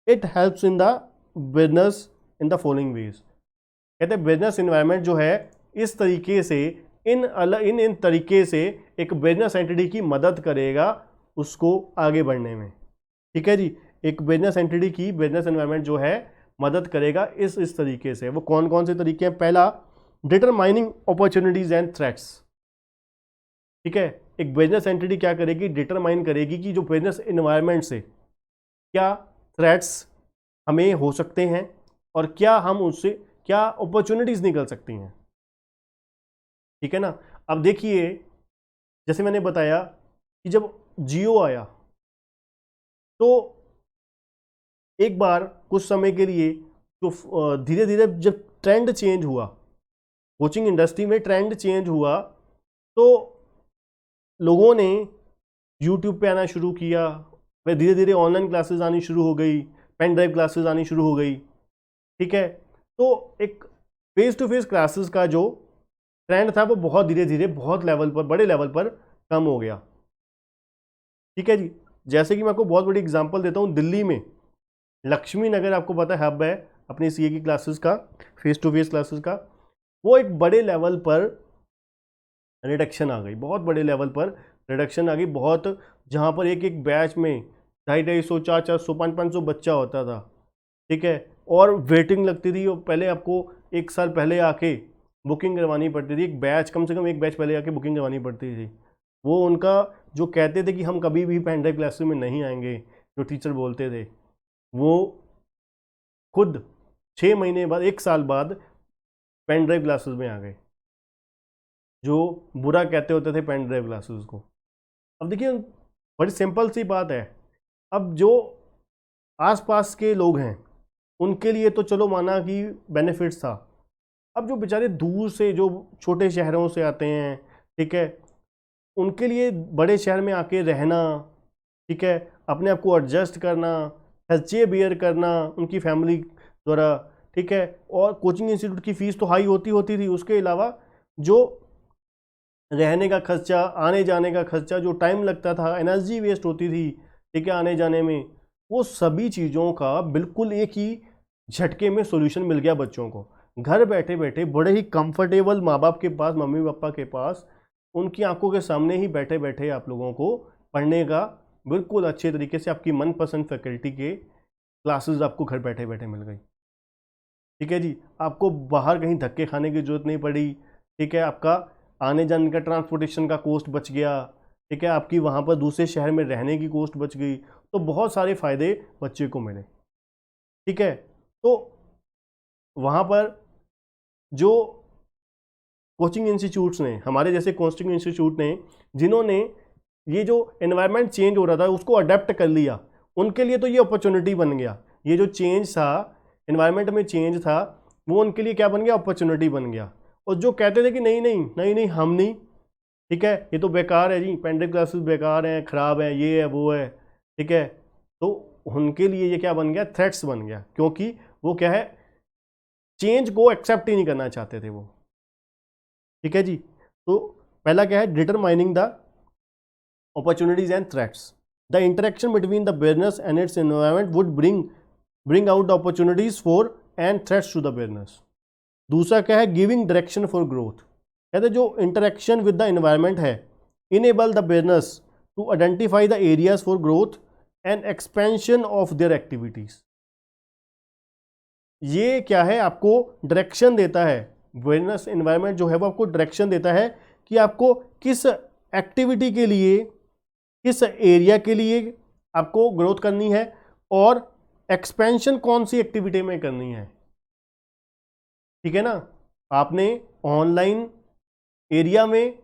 it helps in the business in the following veg. कहते हैं बिजनेस एनवायरनमेंट जो है इस तरीके से इन तरीके से एक बिजनेस एंटिटी की मदद करेगा उसको आगे बढ़ने में। ठीक है जी, एक बिजनेस एंटिटी की बिजनेस एनवायरनमेंट जो है मदद करेगा इस तरीके से। वो कौन कौन से तरीके हैं? पहला, डिटरमाइनिंग अपॉर्चुनिटीज एंड थ्रेट्स। ठीक है, एक बिजनेस एंटिटी क्या करेगी? डिटरमाइन करेगी कि जो बिजनेस एनवायरनमेंट से क्या थ्रेट्स हमें हो सकते हैं और क्या हम उससे क्या अपॉर्चुनिटीज निकल सकती हैं। ठीक है ना, अब देखिए जैसे मैंने बताया कि जब जियो आया तो एक बार कुछ समय के लिए जो धीरे धीरे जब ट्रेंड चेंज हुआ, कोचिंग इंडस्ट्री में ट्रेंड चेंज हुआ, तो लोगों ने यूट्यूब पे आना शुरू किया, फिर धीरे धीरे ऑनलाइन क्लासेस आनी शुरू हो गई, पेन ड्राइव क्लासेस आनी शुरू हो गई। ठीक है, तो एक फेस टू फेस क्लासेस का जो ट्रेंड था वो बहुत धीरे धीरे बहुत लेवल पर, बड़े लेवल पर कम हो गया। ठीक है जी, जैसे कि मैं आपको बहुत बड़ी एग्जांपल देता हूँ, दिल्ली में लक्ष्मी नगर आपको पता है हब है अपनी सीए की क्लासेस का, फेस टू फेस क्लासेस का, वो एक बड़े लेवल पर रिडक्शन आ गई, बहुत बड़े लेवल पर रिडक्शन आ गई, बहुत, जहाँ पर एक एक बैच में 250-250, 400-400, 500-500 बच्चा होता था। ठीक है, और वेटिंग लगती थी, और पहले आपको एक साल पहले आके बुकिंग करवानी पड़ती थी, एक बैच, कम से कम एक बैच पहले आके बुकिंग करवानी पड़ती थी। वो उनका जो कहते थे कि हम कभी भी पेन ड्राइव क्लासेस में नहीं आएंगे, जो टीचर बोलते थे, वो खुद 6 महीने बाद, 1 साल बाद पेन ड्राइव क्लासेस में आ गए, जो बुरा कहते होते थे पेन ड्राइव क्लासेस को। अब देखिए बड़ी सिंपल सी बात है, अब जो आसपास के लोग हैं उनके लिए तो चलो माना कि बेनिफिट्स था, अब जो बेचारे दूर से जो छोटे शहरों से आते हैं, ठीक है, उनके लिए बड़े शहर में आके रहना, ठीक है, अपने आप को एडजस्ट करना, खर्चे बियर करना उनकी फैमिली द्वारा, ठीक है, और कोचिंग इंस्टीट्यूट की फ़ीस तो हाई होती थी, उसके अलावा जो रहने का खर्चा, आने जाने का खर्चा, जो टाइम लगता था, एनर्जी वेस्ट होती थी, ठीक है, आने जाने में, वो सभी चीज़ों का बिल्कुल एक ही झटके में सॉल्यूशन मिल गया बच्चों को। घर बैठे बैठे बड़े ही कंफर्टेबल माँ बाप के पास, मम्मी पापा के पास, उनकी आंखों के सामने ही बैठे बैठे आप लोगों को पढ़ने का बिल्कुल अच्छे तरीके से आपकी मनपसंद फैकल्टी के क्लासेस आपको घर बैठे बैठे मिल गई। ठीक है जी, आपको बाहर कहीं धक्के खाने की ज़रूरत नहीं पड़ी। ठीक है, आपका आने जाने का ट्रांसपोर्टेशन का कॉस्ट बच गया। ठीक है, आपकी वहाँ पर दूसरे शहर में रहने की कॉस्ट बच गई, तो बहुत सारे फ़ायदे बच्चे को मिले। ठीक है, तो वहाँ पर जो कोचिंग इंस्टीट्यूट्स ने, हमारे जैसे कोचिंग इंस्टीट्यूट ने, जिन्होंने ये जो एनवायरनमेंट चेंज हो रहा था उसको अडेप्ट कर लिया, उनके लिए तो ये अपॉर्चुनिटी बन गया, ये जो चेंज था, एनवायरनमेंट में चेंज था, वो उनके लिए क्या बन गया, अपॉर्चुनिटी बन गया। और जो कहते थे कि नहीं नहीं नहीं नहीं हम नहीं, ठीक है, ये तो बेकार है जी, पेंडेमिक क्लासेस बेकार हैं, ख़राब हैं, ये है वो है, ठीक है, तो उनके लिए ये क्या बन गया, थ्रेट्स बन गया, क्योंकि वो क्या है, चेंज को एक्सेप्ट ही नहीं करना चाहते थे वो। ठीक है जी। तो पहला क्या है, determining the opportunities and threats. The interaction between the business and its environment would bring out the opportunities for and threats to the business. दूसरा क्या है, गिविंग डायरेक्शन फॉर ग्रोथ। कहते जो इंटरेक्शन विद द एनवायरनमेंट है, enable the business to identify the areas for growth and expansion of their activities. ये क्या है, आपको डायरेक्शन देता है, बिजनेस एनवायरनमेंट जो है वो आपको डायरेक्शन देता है कि आपको किस एक्टिविटी के लिए, किस एरिया के लिए आपको ग्रोथ करनी है और एक्सपेंशन कौन सी एक्टिविटी में करनी है। ठीक है ना, आपने ऑनलाइन एरिया में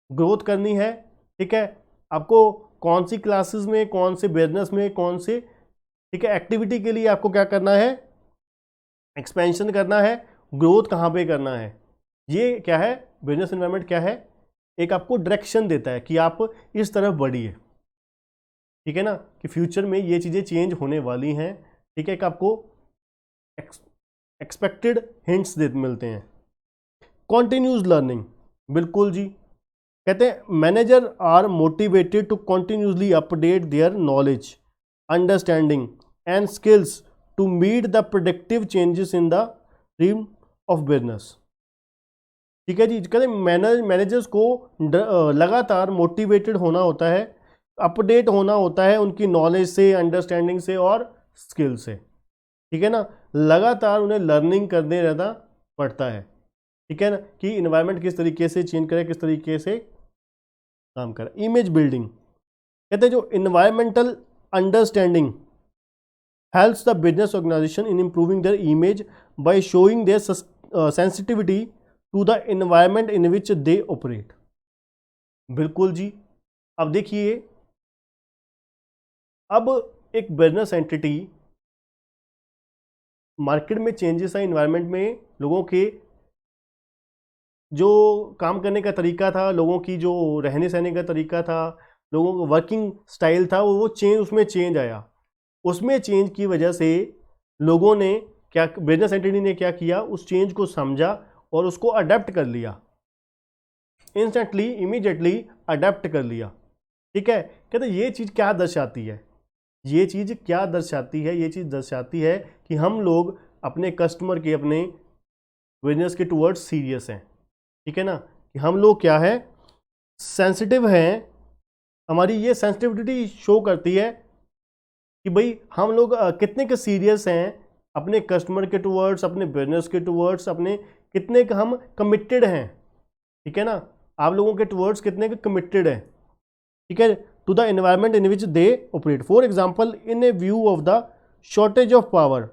ग्रोथ करनी है, ठीक है, आपको कौन सी क्लासेस में, कौन से बिजनेस में, कौन से, ठीक है, एक्टिविटी के लिए आपको क्या करना है, एक्सपेंशन करना है, ग्रोथ कहाँ पे करना है। ये क्या है, बिजनेस एनवायरनमेंट क्या है, एक आपको डायरेक्शन देता है कि आप इस तरफ बढ़िए। ठीक है ना, कि फ्यूचर में ये चीज़ें चेंज होने वाली हैं। ठीक है, कि आपको एक्सपेक्टेड हिंट्स मिलते हैं। कॉन्टिन्यूज लर्निंग, बिल्कुल जी, कहते हैं manager are motivated to continuously update their knowledge, understanding and skills to meet the productive changes in the realm of business. ठीक है जी, कहते हैं मैनेजर्स को लगातार मोटिवेटेड होना होता है, अपडेट होना होता है उनकी नॉलेज से, अंडरस्टैंडिंग से और स्किल से। ठीक है ना, लगातार उन्हें लर्निंग करने रहना पड़ता है। ठीक है ना, कि इन्वायरमेंट किस तरीके से चेंज करे, किस तरीके से काम करे। इमेज बिल्डिंग, कहते हैं जो environmental understanding helps the business organization in improving their image by showing their sensitivity to the environment in which they operate। बिल्कुल जी। अब देखिए, अब एक बिजनेस एंटिटी मार्केट में चेंजेस है, इन्वायरमेंट में लोगों के जो काम करने का तरीका था, लोगों की जो रहने सहने का तरीका था, लोगों का वर्किंग स्टाइल था, वो चेंज, उसमें चेंज आया। उसमें चेंज की वजह से लोगों ने क्या, बिजनेस एंटिटी ने क्या किया, उस चेंज को समझा और उसको अडेप्ट कर लिया, इंस्टेंटली, इमीडिएटली अडेप्ट कर लिया। ठीक है, कहते ये चीज़ क्या दर्शाती है, ये चीज़ क्या दर्शाती है, ये चीज़ दर्शाती है कि हम लोग अपने कस्टमर के, अपने बिजनेस के टुवर्ड्स सीरियस हैं। ठीक है ना, कि हम लोग क्या है, सेंसिटिव हैं, हमारी ये सेंसिटिविटी शो करती है कि भाई हम लोग कितने के सीरियस हैं अपने कस्टमर के टुवर्ड्स, अपने बिजनेस के टुवर्ड्स, अपने कितने का हम कमिटेड हैं। ठीक है ना, आप लोगों के टुवर्ड्स कितने के कमिटेड हैं। ठीक है, to the environment in which they operate. For example, in a view of the shortage of power,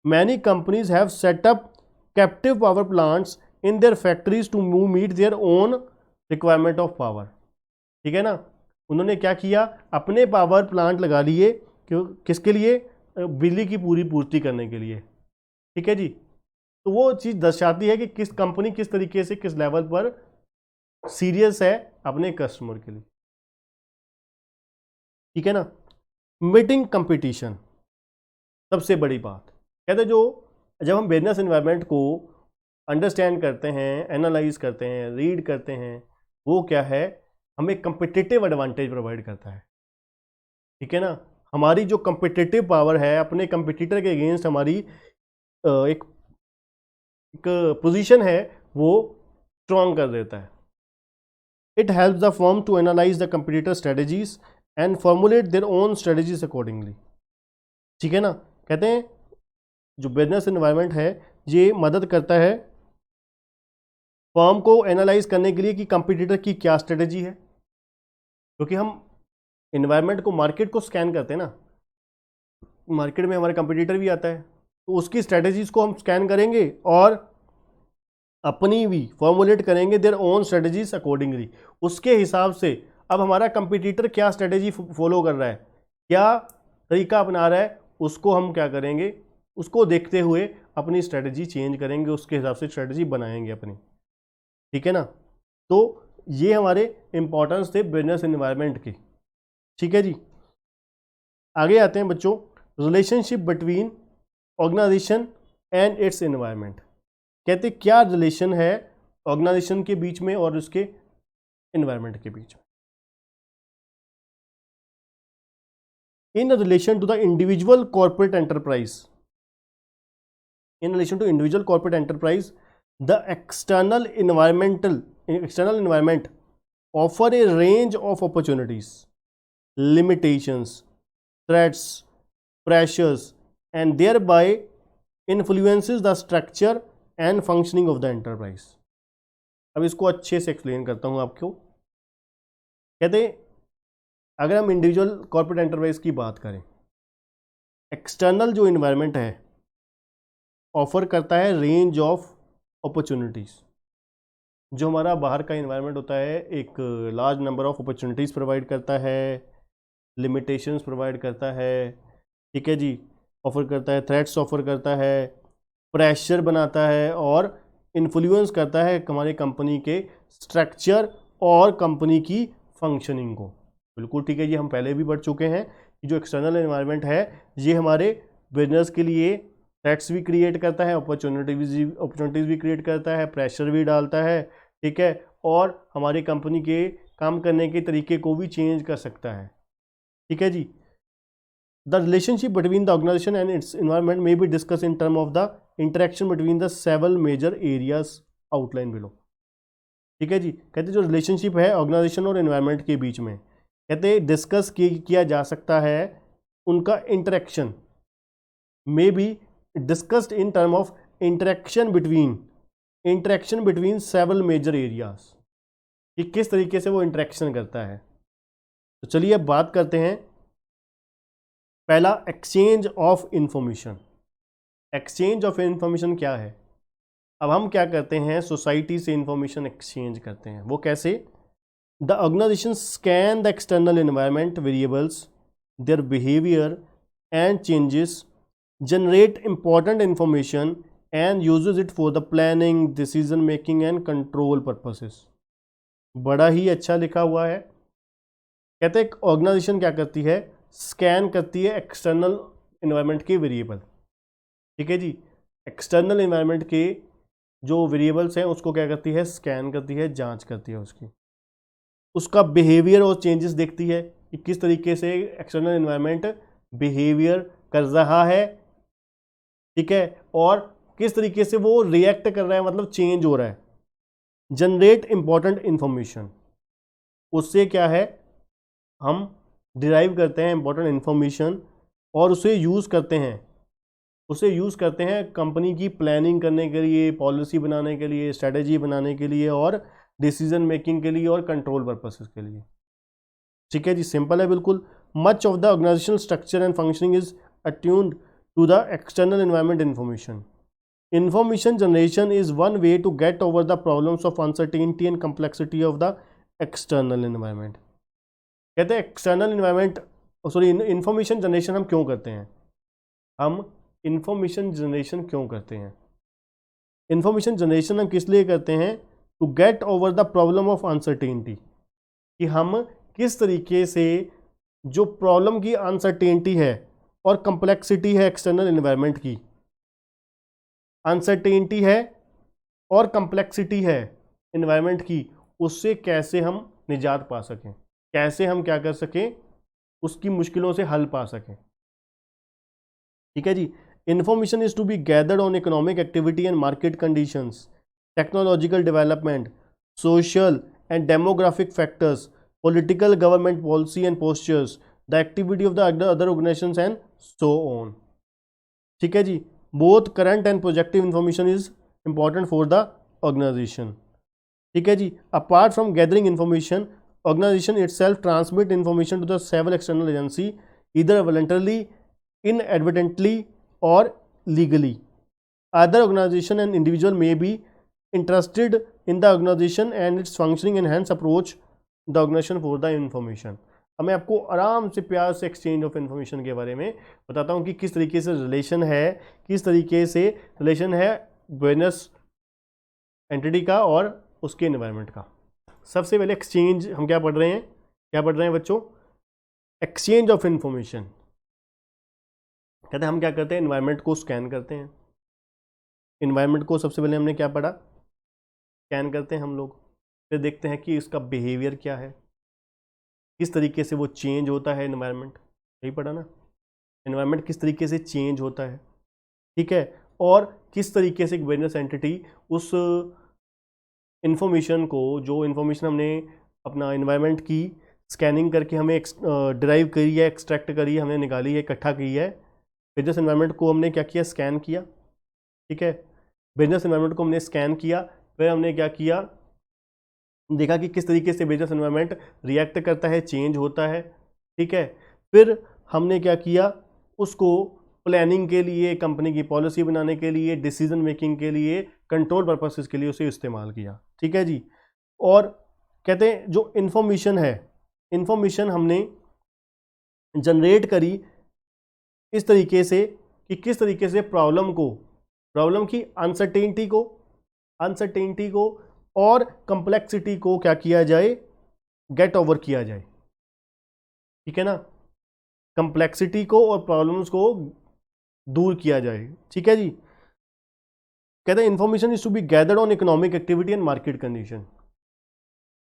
many companies have set up captive power plants in their factories to meet their own requirement of power. ठीक है ना, उन्होंने क्या किया, अपने power plant लगा लिए, क्यों, किसके लिए, बिजली की पूरी पूर्ति करने के लिए। ठीक है जी, तो वो चीज़ दर्शाती है कि किस कंपनी किस तरीके से, किस लेवल पर सीरियस है अपने कस्टमर के लिए। ठीक है ना, मीटिंग कंपटीशन, सबसे बड़ी बात, कहते हैं जो जब हम बिजनेस एनवायरनमेंट को अंडरस्टैंड करते हैं, एनालाइज करते हैं, रीड करते हैं, वो क्या है, हमें कंपिटिटिव एडवांटेज प्रोवाइड करता है। ठीक है ना, हमारी जो कंपिटिटिव पावर है, अपने कंपिटिटर के अगेंस्ट हमारी एक पोजीशन है, वो स्ट्रॉन्ग कर देता है। It helps the firm to analyse the competitor strategies and formulate their own strategies accordingly. ठीक है ना, कहते हैं जो बिजनेस एनवायरनमेंट है, ये मदद करता है फर्म को एनालाइज करने के लिए कि कंपिटिटर की क्या स्ट्रेटजी है, क्योंकि हम एनवायरनमेंट को, मार्केट को स्कैन करते हैं ना, मार्केट में हमारे कंपटीटर भी आता है, तो उसकी स्ट्रेटजीज को हम स्कैन करेंगे और अपनी भी फॉर्मुलेट करेंगे देयर ओन स्ट्रेटजीज अकॉर्डिंगली, उसके हिसाब से। अब हमारा कंपटीटर क्या स्ट्रेटजी फॉलो कर रहा है, क्या तरीका अपना रहा है उसको हम क्या करेंगे, उसको देखते हुए अपनी स्ट्रेटजी चेंज करेंगे, उसके हिसाब से स्ट्रेटजी बनाएंगे अपनी, ठीक है ना। तो ये हमारे इंपॉर्टेंस थे बिजनेस एनवायरनमेंट की, ठीक है जी। आगे आते हैं बच्चों, relationship between organisation and its environment. कहते क्या रिलेशन है ऑर्गेनाइजेशन के बीच में और उसके एनवायरनमेंट के बीच में। In relation to the individual corporate enterprise, in relation to individual corporate enterprise, the external environment offer a range of opportunities, limitations, threats, pressures, and thereby influences the structure and functioning of the enterprise. अब इसको अच्छे से explain करता हूँ आपको। कहते हैं अगर हम इंडिविजुअल कॉर्पोरेट एंटरप्राइज की बात करें, एक्सटर्नल जो इन्वायरमेंट है ऑफर करता है रेंज ऑफ अपॉर्चुनिटीज़। जो हमारा बाहर का इन्वायरमेंट होता है एक large number of opportunities provide करता है, लिमिटेशंस प्रोवाइड करता है, ठीक है जी, ऑफर करता है, थ्रेट्स ऑफर करता है, प्रेशर बनाता है और इन्फ्लुएंस करता है हमारी कंपनी के स्ट्रक्चर और कंपनी की फंक्शनिंग को। बिल्कुल ठीक है जी, हम पहले भी पढ़ चुके हैं कि जो एक्सटर्नल एनवायरनमेंट है ये हमारे बिजनेस के लिए थ्रेट्स भी क्रिएट करता है, अपॉर्चुनिटीज़ भी क्रिएट करता है, प्रेशर भी डालता है, ठीक है, और हमारी कंपनी के काम करने के तरीके को भी चेंज कर सकता है, ठीक है जी। The relationship between the organisation and its environment may be discuss in term of the interaction between the several major areas outline below, ठीक है जी। कहते जो रिलेशनशिप है ऑर्गेनाइजेशन और एनवायरनमेंट के बीच में, कहते डिस्कस किया जा सकता है उनका इंटरेक्शन में B discussed in term of interaction between several major areas, कि किस तरीके से वो इंटरेक्शन करता है। तो चलिए अब बात करते हैं पहला, exchange of information. Exchange of information क्या है? अब हम क्या करते हैं, सोसाइटी से इंफॉर्मेशन एक्सचेंज करते हैं। वो कैसे? The organisation scan the external environment variables, their behaviour and changes, generate important information and uses it for the planning, decision making and control purposes। बड़ा ही अच्छा लिखा हुआ है। कहते हैं ऑर्गेनाइजेशन क्या करती है, स्कैन करती है एक्सटर्नल एनवायरनमेंट के वेरिएबल, ठीक है जी। एक्सटर्नल एनवायरनमेंट के जो वेरिएबल्स हैं उसको क्या करती है, स्कैन करती है, जांच करती है उसकी, उसका बिहेवियर और चेंजेस देखती है कि किस तरीके से एक्सटर्नल एनवायरनमेंट बिहेवियर कर रहा है, ठीक है, और किस तरीके से वो रिएक्ट कर रहा है, मतलब चेंज हो रहा है। जनरेट इंपॉर्टेंट इंफॉर्मेशन, उससे क्या है, हम डिराइव करते हैं इंपॉर्टेंट इंफॉर्मेशन और उसे यूज़ करते हैं कंपनी की प्लानिंग करने के लिए, पॉलिसी बनाने के लिए, स्ट्रेटेजी बनाने के लिए और डिसीजन मेकिंग के लिए और कंट्रोल पर्पसेस के लिए, ठीक है जी। सिंपल है बिल्कुल। Much of the organisational structure and functioning is attuned to the external environment information. Information generation is one way to get over the problems of uncertainty and complexity of the external environment. कहते हैं external environment, sorry, information generation हम क्यों करते हैं? Information generation हम किस लिए करते हैं? To get over the problem of uncertainty, कि हम किस तरीके से जो प्रॉब्लम की अनसर्टेनिटी है और कम्प्लेक्सिटी है एक्सटर्नल एनवायरनमेंट की, अनसर्टेनिटी है और कम्प्लेक्सिटी है एनवायरनमेंट की, उससे कैसे हम निजात पा सकें, कैसे हम क्या कर सकें, उसकी मुश्किलों से हल पा सकें, ठीक है जी। Information is to be gathered on economic activity and market conditions, technological development, social and demographic factors, political government policy and postures, the activity of the other organisations and so on, ठीक है जी। Both current and projective information is important for the organisation, ठीक है जी। Apart from gathering information, organisation itself transmit information to the several external agency, either voluntarily, inadvertently और legally. Other organisation and individual may be interested in the organisation and its functioning and hence approach the organisation for the information. अब मैं आपको आराम से प्यार से exchange of information के बारे में बताता हूँ कि किस तरीके से रिलेशन है बिजनेस एंटिटी का और उसके एनवायरनमेंट का। सबसे पहले एक्सचेंज हम क्या पढ़ रहे हैं बच्चों? Exchange of information. कहते हैं हम क्या करते हैं, एनवायरनमेंट को स्कैन करते हैं। एनवायरनमेंट को सबसे पहले हमने क्या पढ़ा, स्कैन करते हैं हम लोग, फिर देखते हैं कि इसका बिहेवियर क्या है, किस तरीके से वो चेंज होता है एनवायरनमेंट, यही पढ़ा ना, एनवायरनमेंट किस तरीके से चेंज होता है, ठीक है, और किस तरीके से एक बिजनेस एंटिटी उस इंफॉर्मेशन को, जो इन्फॉर्मेशन हमने अपना एनवायरनमेंट की स्कैनिंग करके हमें डिराइव करी है, एक्सट्रैक्ट करी है, हमने निकाली है, इकट्ठा की है, बिजनेस एनवायरनमेंट को हमने क्या किया, स्कैन किया, ठीक है, बिजनेस एनवायरनमेंट को हमने स्कैन किया, फिर हमने क्या किया, देखा कि किस तरीके से बिजनेस एनवायरनमेंट रिएक्ट करता है, चेंज होता है, ठीक है, फिर हमने क्या किया, उसको प्लानिंग के लिए, कंपनी की पॉलिसी बनाने के लिए, डिसीजन मेकिंग के लिए, कंट्रोल पर्पसेस के लिए उसे इस्तेमाल किया, ठीक है जी। और कहते हैं जो इंफॉर्मेशन है, इंफॉर्मेशन हमने जनरेट करी इस तरीके से कि किस तरीके से प्रॉब्लम की अनसर्टेनिटी को और कंप्लेक्सिटी को क्या किया जाए, गेट ओवर किया जाए, ठीक है ना, कंप्लेक्सिटी को और प्रॉब्लम्स को दूर किया जाए, ठीक है जी। कहते हैं information is to be gathered on economic activity and market condition.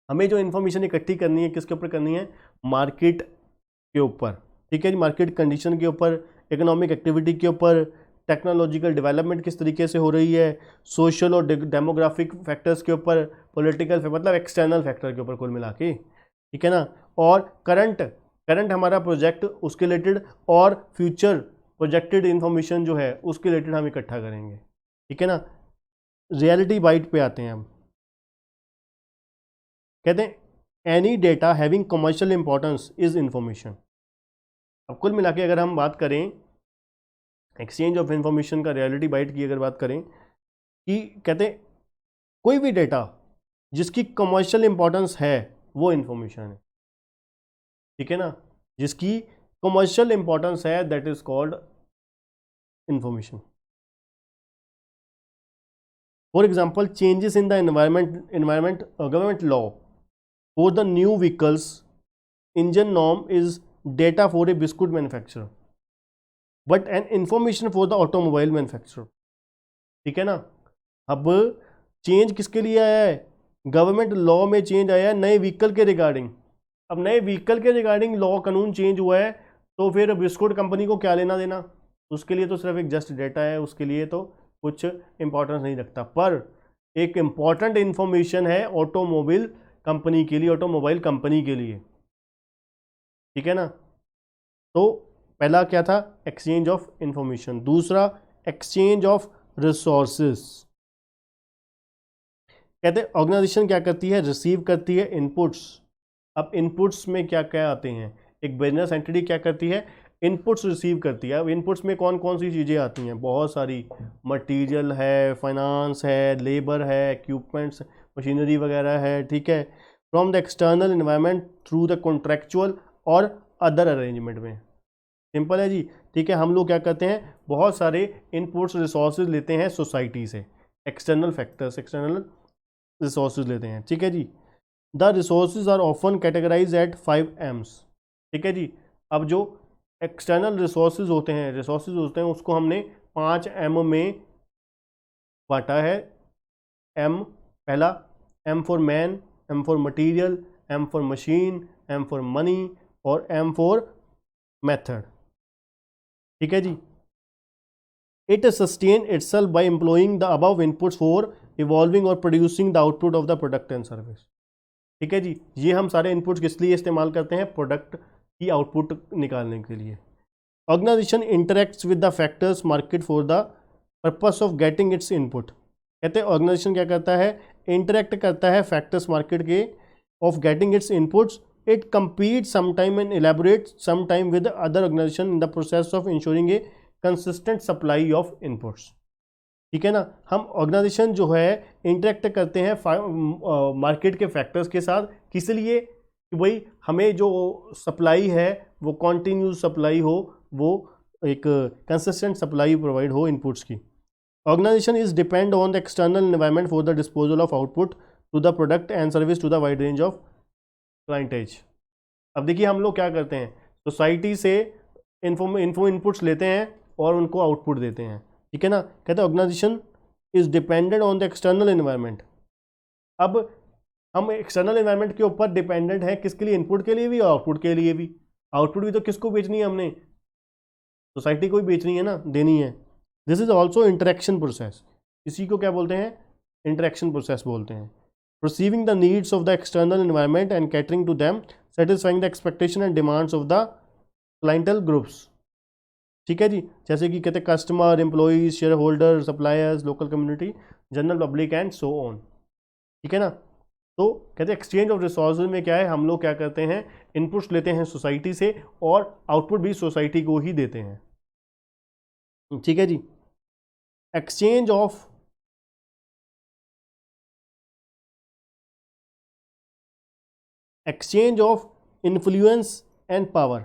हमें जो इंफॉर्मेशन इकट्ठी करनी है किसके ऊपर करनी है, मार्केट के ऊपर, ठीक है जी, मार्केट कंडीशन के ऊपर, इकोनॉमिक एक्टिविटी के ऊपर, टेक्नोलॉजिकल डेवलपमेंट किस तरीके से हो रही है, सोशल और डेमोग्राफिक फैक्टर्स के ऊपर, पॉलिटिकल मतलब एक्सटर्नल फैक्टर के ऊपर कुल मिला के, ठीक है ना, और करंट हमारा प्रोजेक्ट उसके रिलेटेड और फ्यूचर प्रोजेक्टेड इंफॉर्मेशन जो है उसके रिलेटेड हम इकट्ठा करेंगे, ठीक है ना। रियलिटी बाइट पे आते हैं हम, कहते हैं any data having commercial importance is information. अब कुल मिला के अगर हम बात करें एक्सचेंज ऑफ इंफॉर्मेशन का, रियलिटी बाइट की अगर बात करें कि कहते हैं कोई भी डेटा जिसकी कमर्शियल इंपॉर्टेंस है वो इंफॉर्मेशन है, ठीक है ना, जिसकी कमर्शियल इंपॉर्टेंस है that is called information. For example changes in the environment government law for the new vehicles engine norm is data for a biscuit manufacturer but an information for the automobile manufacturer, ठीक है ना। अब change किसके लिए आया है, government law में change आया है नए व्हीकल के रिगार्डिंग। अब नए व्हीकल के रिगार्डिंग लॉ कानून चेंज हुआ है तो फिर बिस्कुट कंपनी को क्या लेना देना, उसके लिए तो सिर्फ एक जस्ट डेटा है, उसके लिए तो कुछ इंपॉर्टेंस नहीं रखता, पर एक इंपॉर्टेंट इंफॉर्मेशन है ऑटोमोबाइल कंपनी के लिए, ठीक है ना। तो पहला क्या था, एक्सचेंज ऑफ इंफॉर्मेशन। दूसरा एक्सचेंज ऑफ रिसोर्सेस। कहते हैं ऑर्गेनाइजेशन क्या करती है, रिसीव करती है इनपुट्स। अब इनपुट्स में क्या क्या आते हैं, एक बिजनेस एंटिटी क्या करती है, इनपुट्स रिसीव करती है। अब इनपुट्स में कौन कौन सी चीज़ें आती हैं, बहुत सारी, मटेरियल है, फाइनेंस है, लेबर है, इक्विपमेंट्स, मशीनरी वगैरह है, ठीक है, from the external environment through the contractual और अदर अरेंजमेंट में। सिंपल है जी, ठीक है। हम लोग क्या करते हैं, बहुत सारे इनपुट्स रिसोर्सेज लेते हैं सोसाइटी से, एक्सटर्नल फैक्टर्स, एक्सटर्नल रिसोर्सेज लेते हैं, ठीक है जी। The resources are often categorise at 5 M's, ठीक है जी। अब जो एक्सटर्नल रिसोर्सेज होते हैं उसको हमने 5 M में बांटा है। M पहला, M for man, M for material, M for machine, M for money और M फॉर मेथड, ठीक है जी। It sustain itself by employing the above inputs for evolving और producing the output of the product and service, ठीक है जी। ये हम सारे इनपुट्स किस लिए इस्तेमाल करते हैं, प्रोडक्ट की आउटपुट निकालने के लिए। Organisation interacts with the factors market for the purpose of getting its input. कहते हैं ऑर्गेनाइजेशन क्या करता है, इंटरेक्ट करता है फैक्टर्स मार्केट के of getting its inputs. It compete sometime and elaborate sometime with other organisation in the process of ensuring a consistent supply of inputs, ठीक है ना। हम ऑर्गेनाइजेशन जो है इंटरेक्ट करते हैं मार्केट के फैक्टर्स के साथ, किस लिए, कि भाई हमें जो सप्लाई है वो कॉन्टीन्यूस सप्लाई हो, वो एक कंसिस्टेंट सप्लाई प्रोवाइड हो इनपुट्स की। Organisation is depend on the external environment for the disposal of output to the product and service to the wide range of clientele. अब देखिए हम लोग क्या करते हैं, सोसाइटी से इन्फो इनपुट्स लेते हैं और उनको आउटपुट देते हैं, ठीक है ना। कहते हैं organisation is dependent on the external environment. अब हम एक्सटर्नल एनवायरनमेंट के ऊपर डिपेंडेंट हैं, किसके लिए, इनपुट के लिए भी और आउटपुट के लिए भी। आउटपुट भी तो किसको बेचनी है, हमने सोसाइटी को ही बेचनी है ना, देनी है। This is also interaction process, इसी को क्या बोलते हैं, इंटरेक्शन प्रोसेस बोलते हैं। perceiving the needs of the external environment and catering to them, satisfying the expectation and demands of the clientele groups। ठीक है जी, जैसे कि कहते हैं customer, employees, share holder, suppliers, local community, general public and so on, ठीक है ना। तो कहते हैं एक्सचेंज ऑफ रिसोर्सेज में क्या है, हम लोग क्या करते हैं, इनपुट्स लेते हैं सोसाइटी से और आउटपुट भी सोसाइटी को ही देते हैं, ठीक है जी। Exchange of influence and power,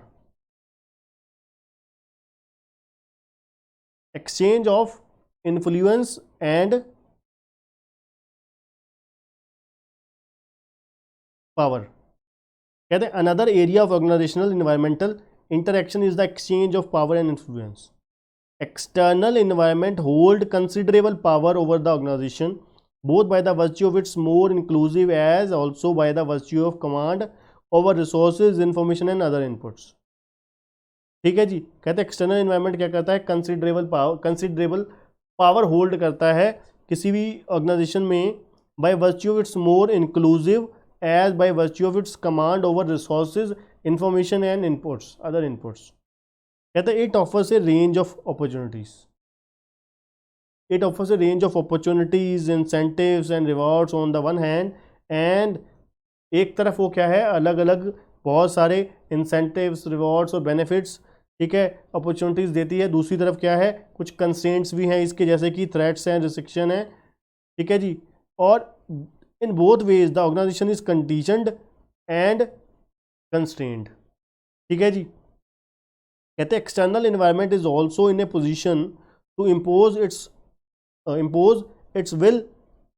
exchange of influence and power. कहते हैं another area of organisational environmental interaction is the exchange of power and influence. External environment hold considerable power over the organisation both by the virtue of its more inclusive as also by the virtue of command over resources, information and other inputs। ठीक है जी, कहते हैं external environment क्या करता है, considerable power hold करता है किसी भी ऑर्गेनाइजेशन में, by virtue of its more inclusive as by virtue of its command over resources, information and inputs, other inputs. कहते हैं it offers a range of opportunities, it offers a range of opportunities, incentives and rewards on the one hand, and एक तरफ वो क्या है, अलग अलग बहुत सारे incentives, rewards और benefits, ठीक है, अपॉर्चुनिटीज़ देती है। दूसरी तरफ क्या है, कुछ कंस्ट्रेंट्स भी हैं इसके, जैसे कि थ्रेट्स हैं, रिस्ट्रिक्शन है, ठीक है जी। और in both ways the organisation is conditioned and constrained, ठीक है जी। कहते हैं external environment is also in a position to impose its will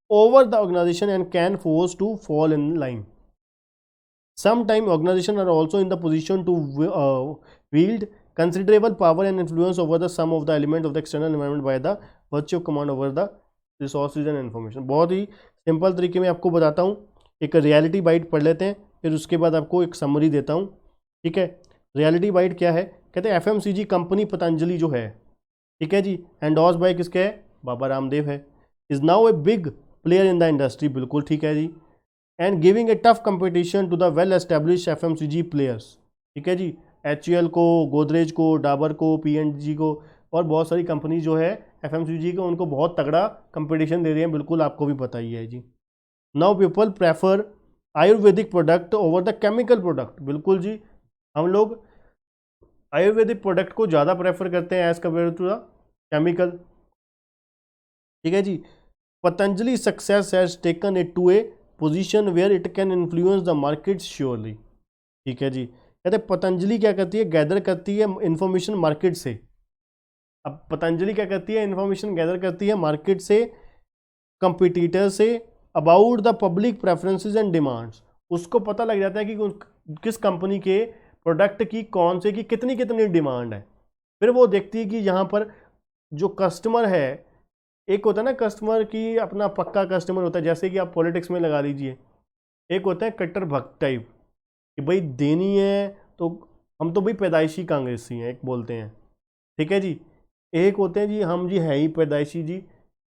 over the organization and can force to fall in line. Sometimes organizations are also in the position to wield considerable power and influence over the sum of the element of the external environment by the virtue of command over the resources and information। बहुत ही simple तरीके में आपको बताता हूँ, एक reality bite पढ़ लेते हैं, फिर उसके बाद आपको एक समरी देता हूँ, ठीक है। रियलिटी बाइट क्या है, कहते हैं FMCG कंपनी पतंजलि जो है, ठीक है जी, एंडोर्स बाय किसके है, बाबा रामदेव है, is now a big player in the industry, बिल्कुल ठीक है जी, and giving a tough competition to the well establish FMCG players, ठीक है जी, HUL को, गोदरेज को, डाबर को, P&G को और बहुत सारी कंपनी जो है FMCG को, उनको बहुत तगड़ा कंपटीशन दे रही है, बिल्कुल आपको भी पता ही है जी। Now people prefer Ayurvedic product over the chemical product, बिल्कुल जी, हम लोग आयुर्वेदिक प्रोडक्ट को ज़्यादा प्रेफर करते हैं as compare to the chemical, ठीक है जी। Patanjali success has taken it to a position where it can influence the market surely, ठीक है जी। कहते पतंजलि क्या करती है, गैदर करती है इंफॉर्मेशन मार्केट से। अब पतंजलि क्या करती है, इंफॉर्मेशन गैदर करती है मार्केट से, कंपिटिटर से, about the public preferences and demands. उसको पता लग जाता है कि किस कंपनी के प्रोडक्ट की कौन से की कितनी कितनी डिमांड है। फिर वो देखती है कि यहाँ पर जो कस्टमर है, एक होता है ना कस्टमर की अपना पक्का कस्टमर होता है, जैसे कि आप पॉलिटिक्स में लगा लीजिए, एक होता है कट्टर भक्त टाइप कि भाई देनी है तो हम तो भाई पैदाइशी कांग्रेसी हैं, एक बोलते हैं, ठीक है जी। एक होते हैं जी हम जी है ही पैदाइशी जी,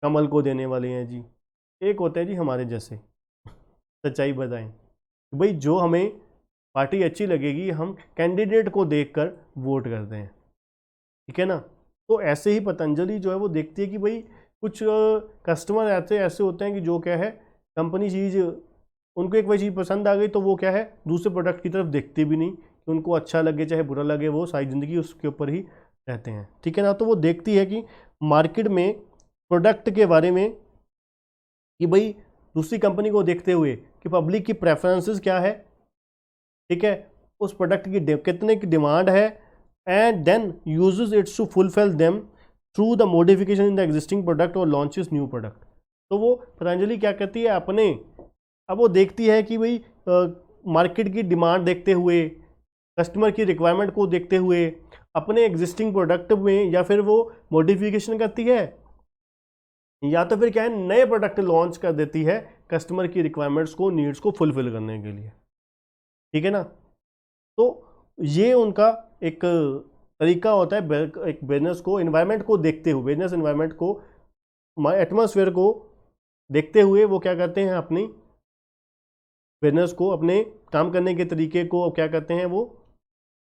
कमल को देने वाले हैं जी। एक होते हैं जी हमारे जैसे, सच्चाई बताएं भाई, जो हमें पार्टी अच्छी लगेगी हम कैंडिडेट को देखकर वोट करते हैं, ठीक है ना। तो ऐसे ही पतंजलि जो है वो देखती है कि भाई कुछ कस्टमर ऐसे होते हैं कि जो क्या है, कंपनी चीज़ उनको एक वही चीज़ पसंद आ गई तो वो क्या है, दूसरे प्रोडक्ट की तरफ देखते भी नहीं, कि उनको अच्छा लगे चाहे बुरा लगे, वो सारी ज़िंदगी उसके ऊपर ही रहते हैं, ठीक है ना। तो वो देखती है कि मार्केट में प्रोडक्ट के बारे में कि भाई दूसरी कंपनी को देखते हुए कि पब्लिक की प्रेफरेंसेस क्या है, ठीक है, उस प्रोडक्ट की कितने की डिमांड है, and then uses its to fulfil them through the modification in the existing product और लॉन्चेस न्यू प्रोडक्ट। तो वो पतंजलि क्या करती है अपने, अब वो देखती है कि भाई मार्केट की डिमांड देखते हुए, कस्टमर की रिक्वायरमेंट को देखते हुए अपने एग्जिस्टिंग प्रोडक्ट में या फिर वो मॉडिफिकेशन करती है, या तो फिर क्या है नए प्रोडक्ट लॉन्च कर देती है कस्टमर की रिक्वायरमेंट्स को, नीड्स को फुलफिल करने के लिए। ठीक है ना, तो ये उनका एक तरीका होता है एक बिजनेस को, एनवायरनमेंट को देखते हुए, बिजनेस एनवायरनमेंट को, एटमॉस्फेयर को देखते हुए वो क्या करते हैं, अपनी बिजनेस को, अपने काम करने के तरीके को क्या करते हैं, वो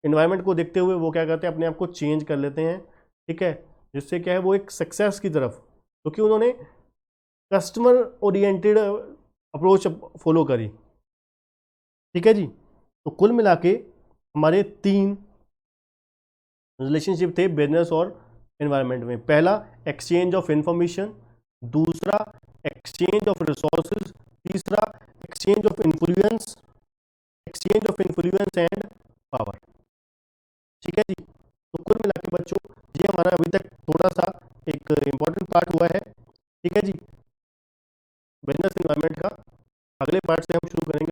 एनवायरनमेंट को देखते हुए वो क्या करते हैं, अपने आप को चेंज कर लेते हैं। ठीक है, जिससे क्या है वो एक सक्सेस की तरफ, क्योंकि उन्होंने कस्टमर ओरिएंटेड अप्रोच फॉलो करी। ठीक है जी, तो कुल मिला के हमारे 3 रिलेशनशिप थे बिजनेस और एनवायरनमेंट में। पहला एक्सचेंज ऑफ इंफॉर्मेशन, दूसरा एक्सचेंज ऑफ रिसोर्सेज, तीसरा exchange of influence, and power. ठीक है जी, तो कुल मिला के बच्चों ये हमारा अभी तक थोड़ा सा एक इम्पॉर्टेंट पार्ट हुआ है। ठीक है जी, बिजनेस एनवायरनमेंट का। अगले पार्ट से हम शुरू करेंगे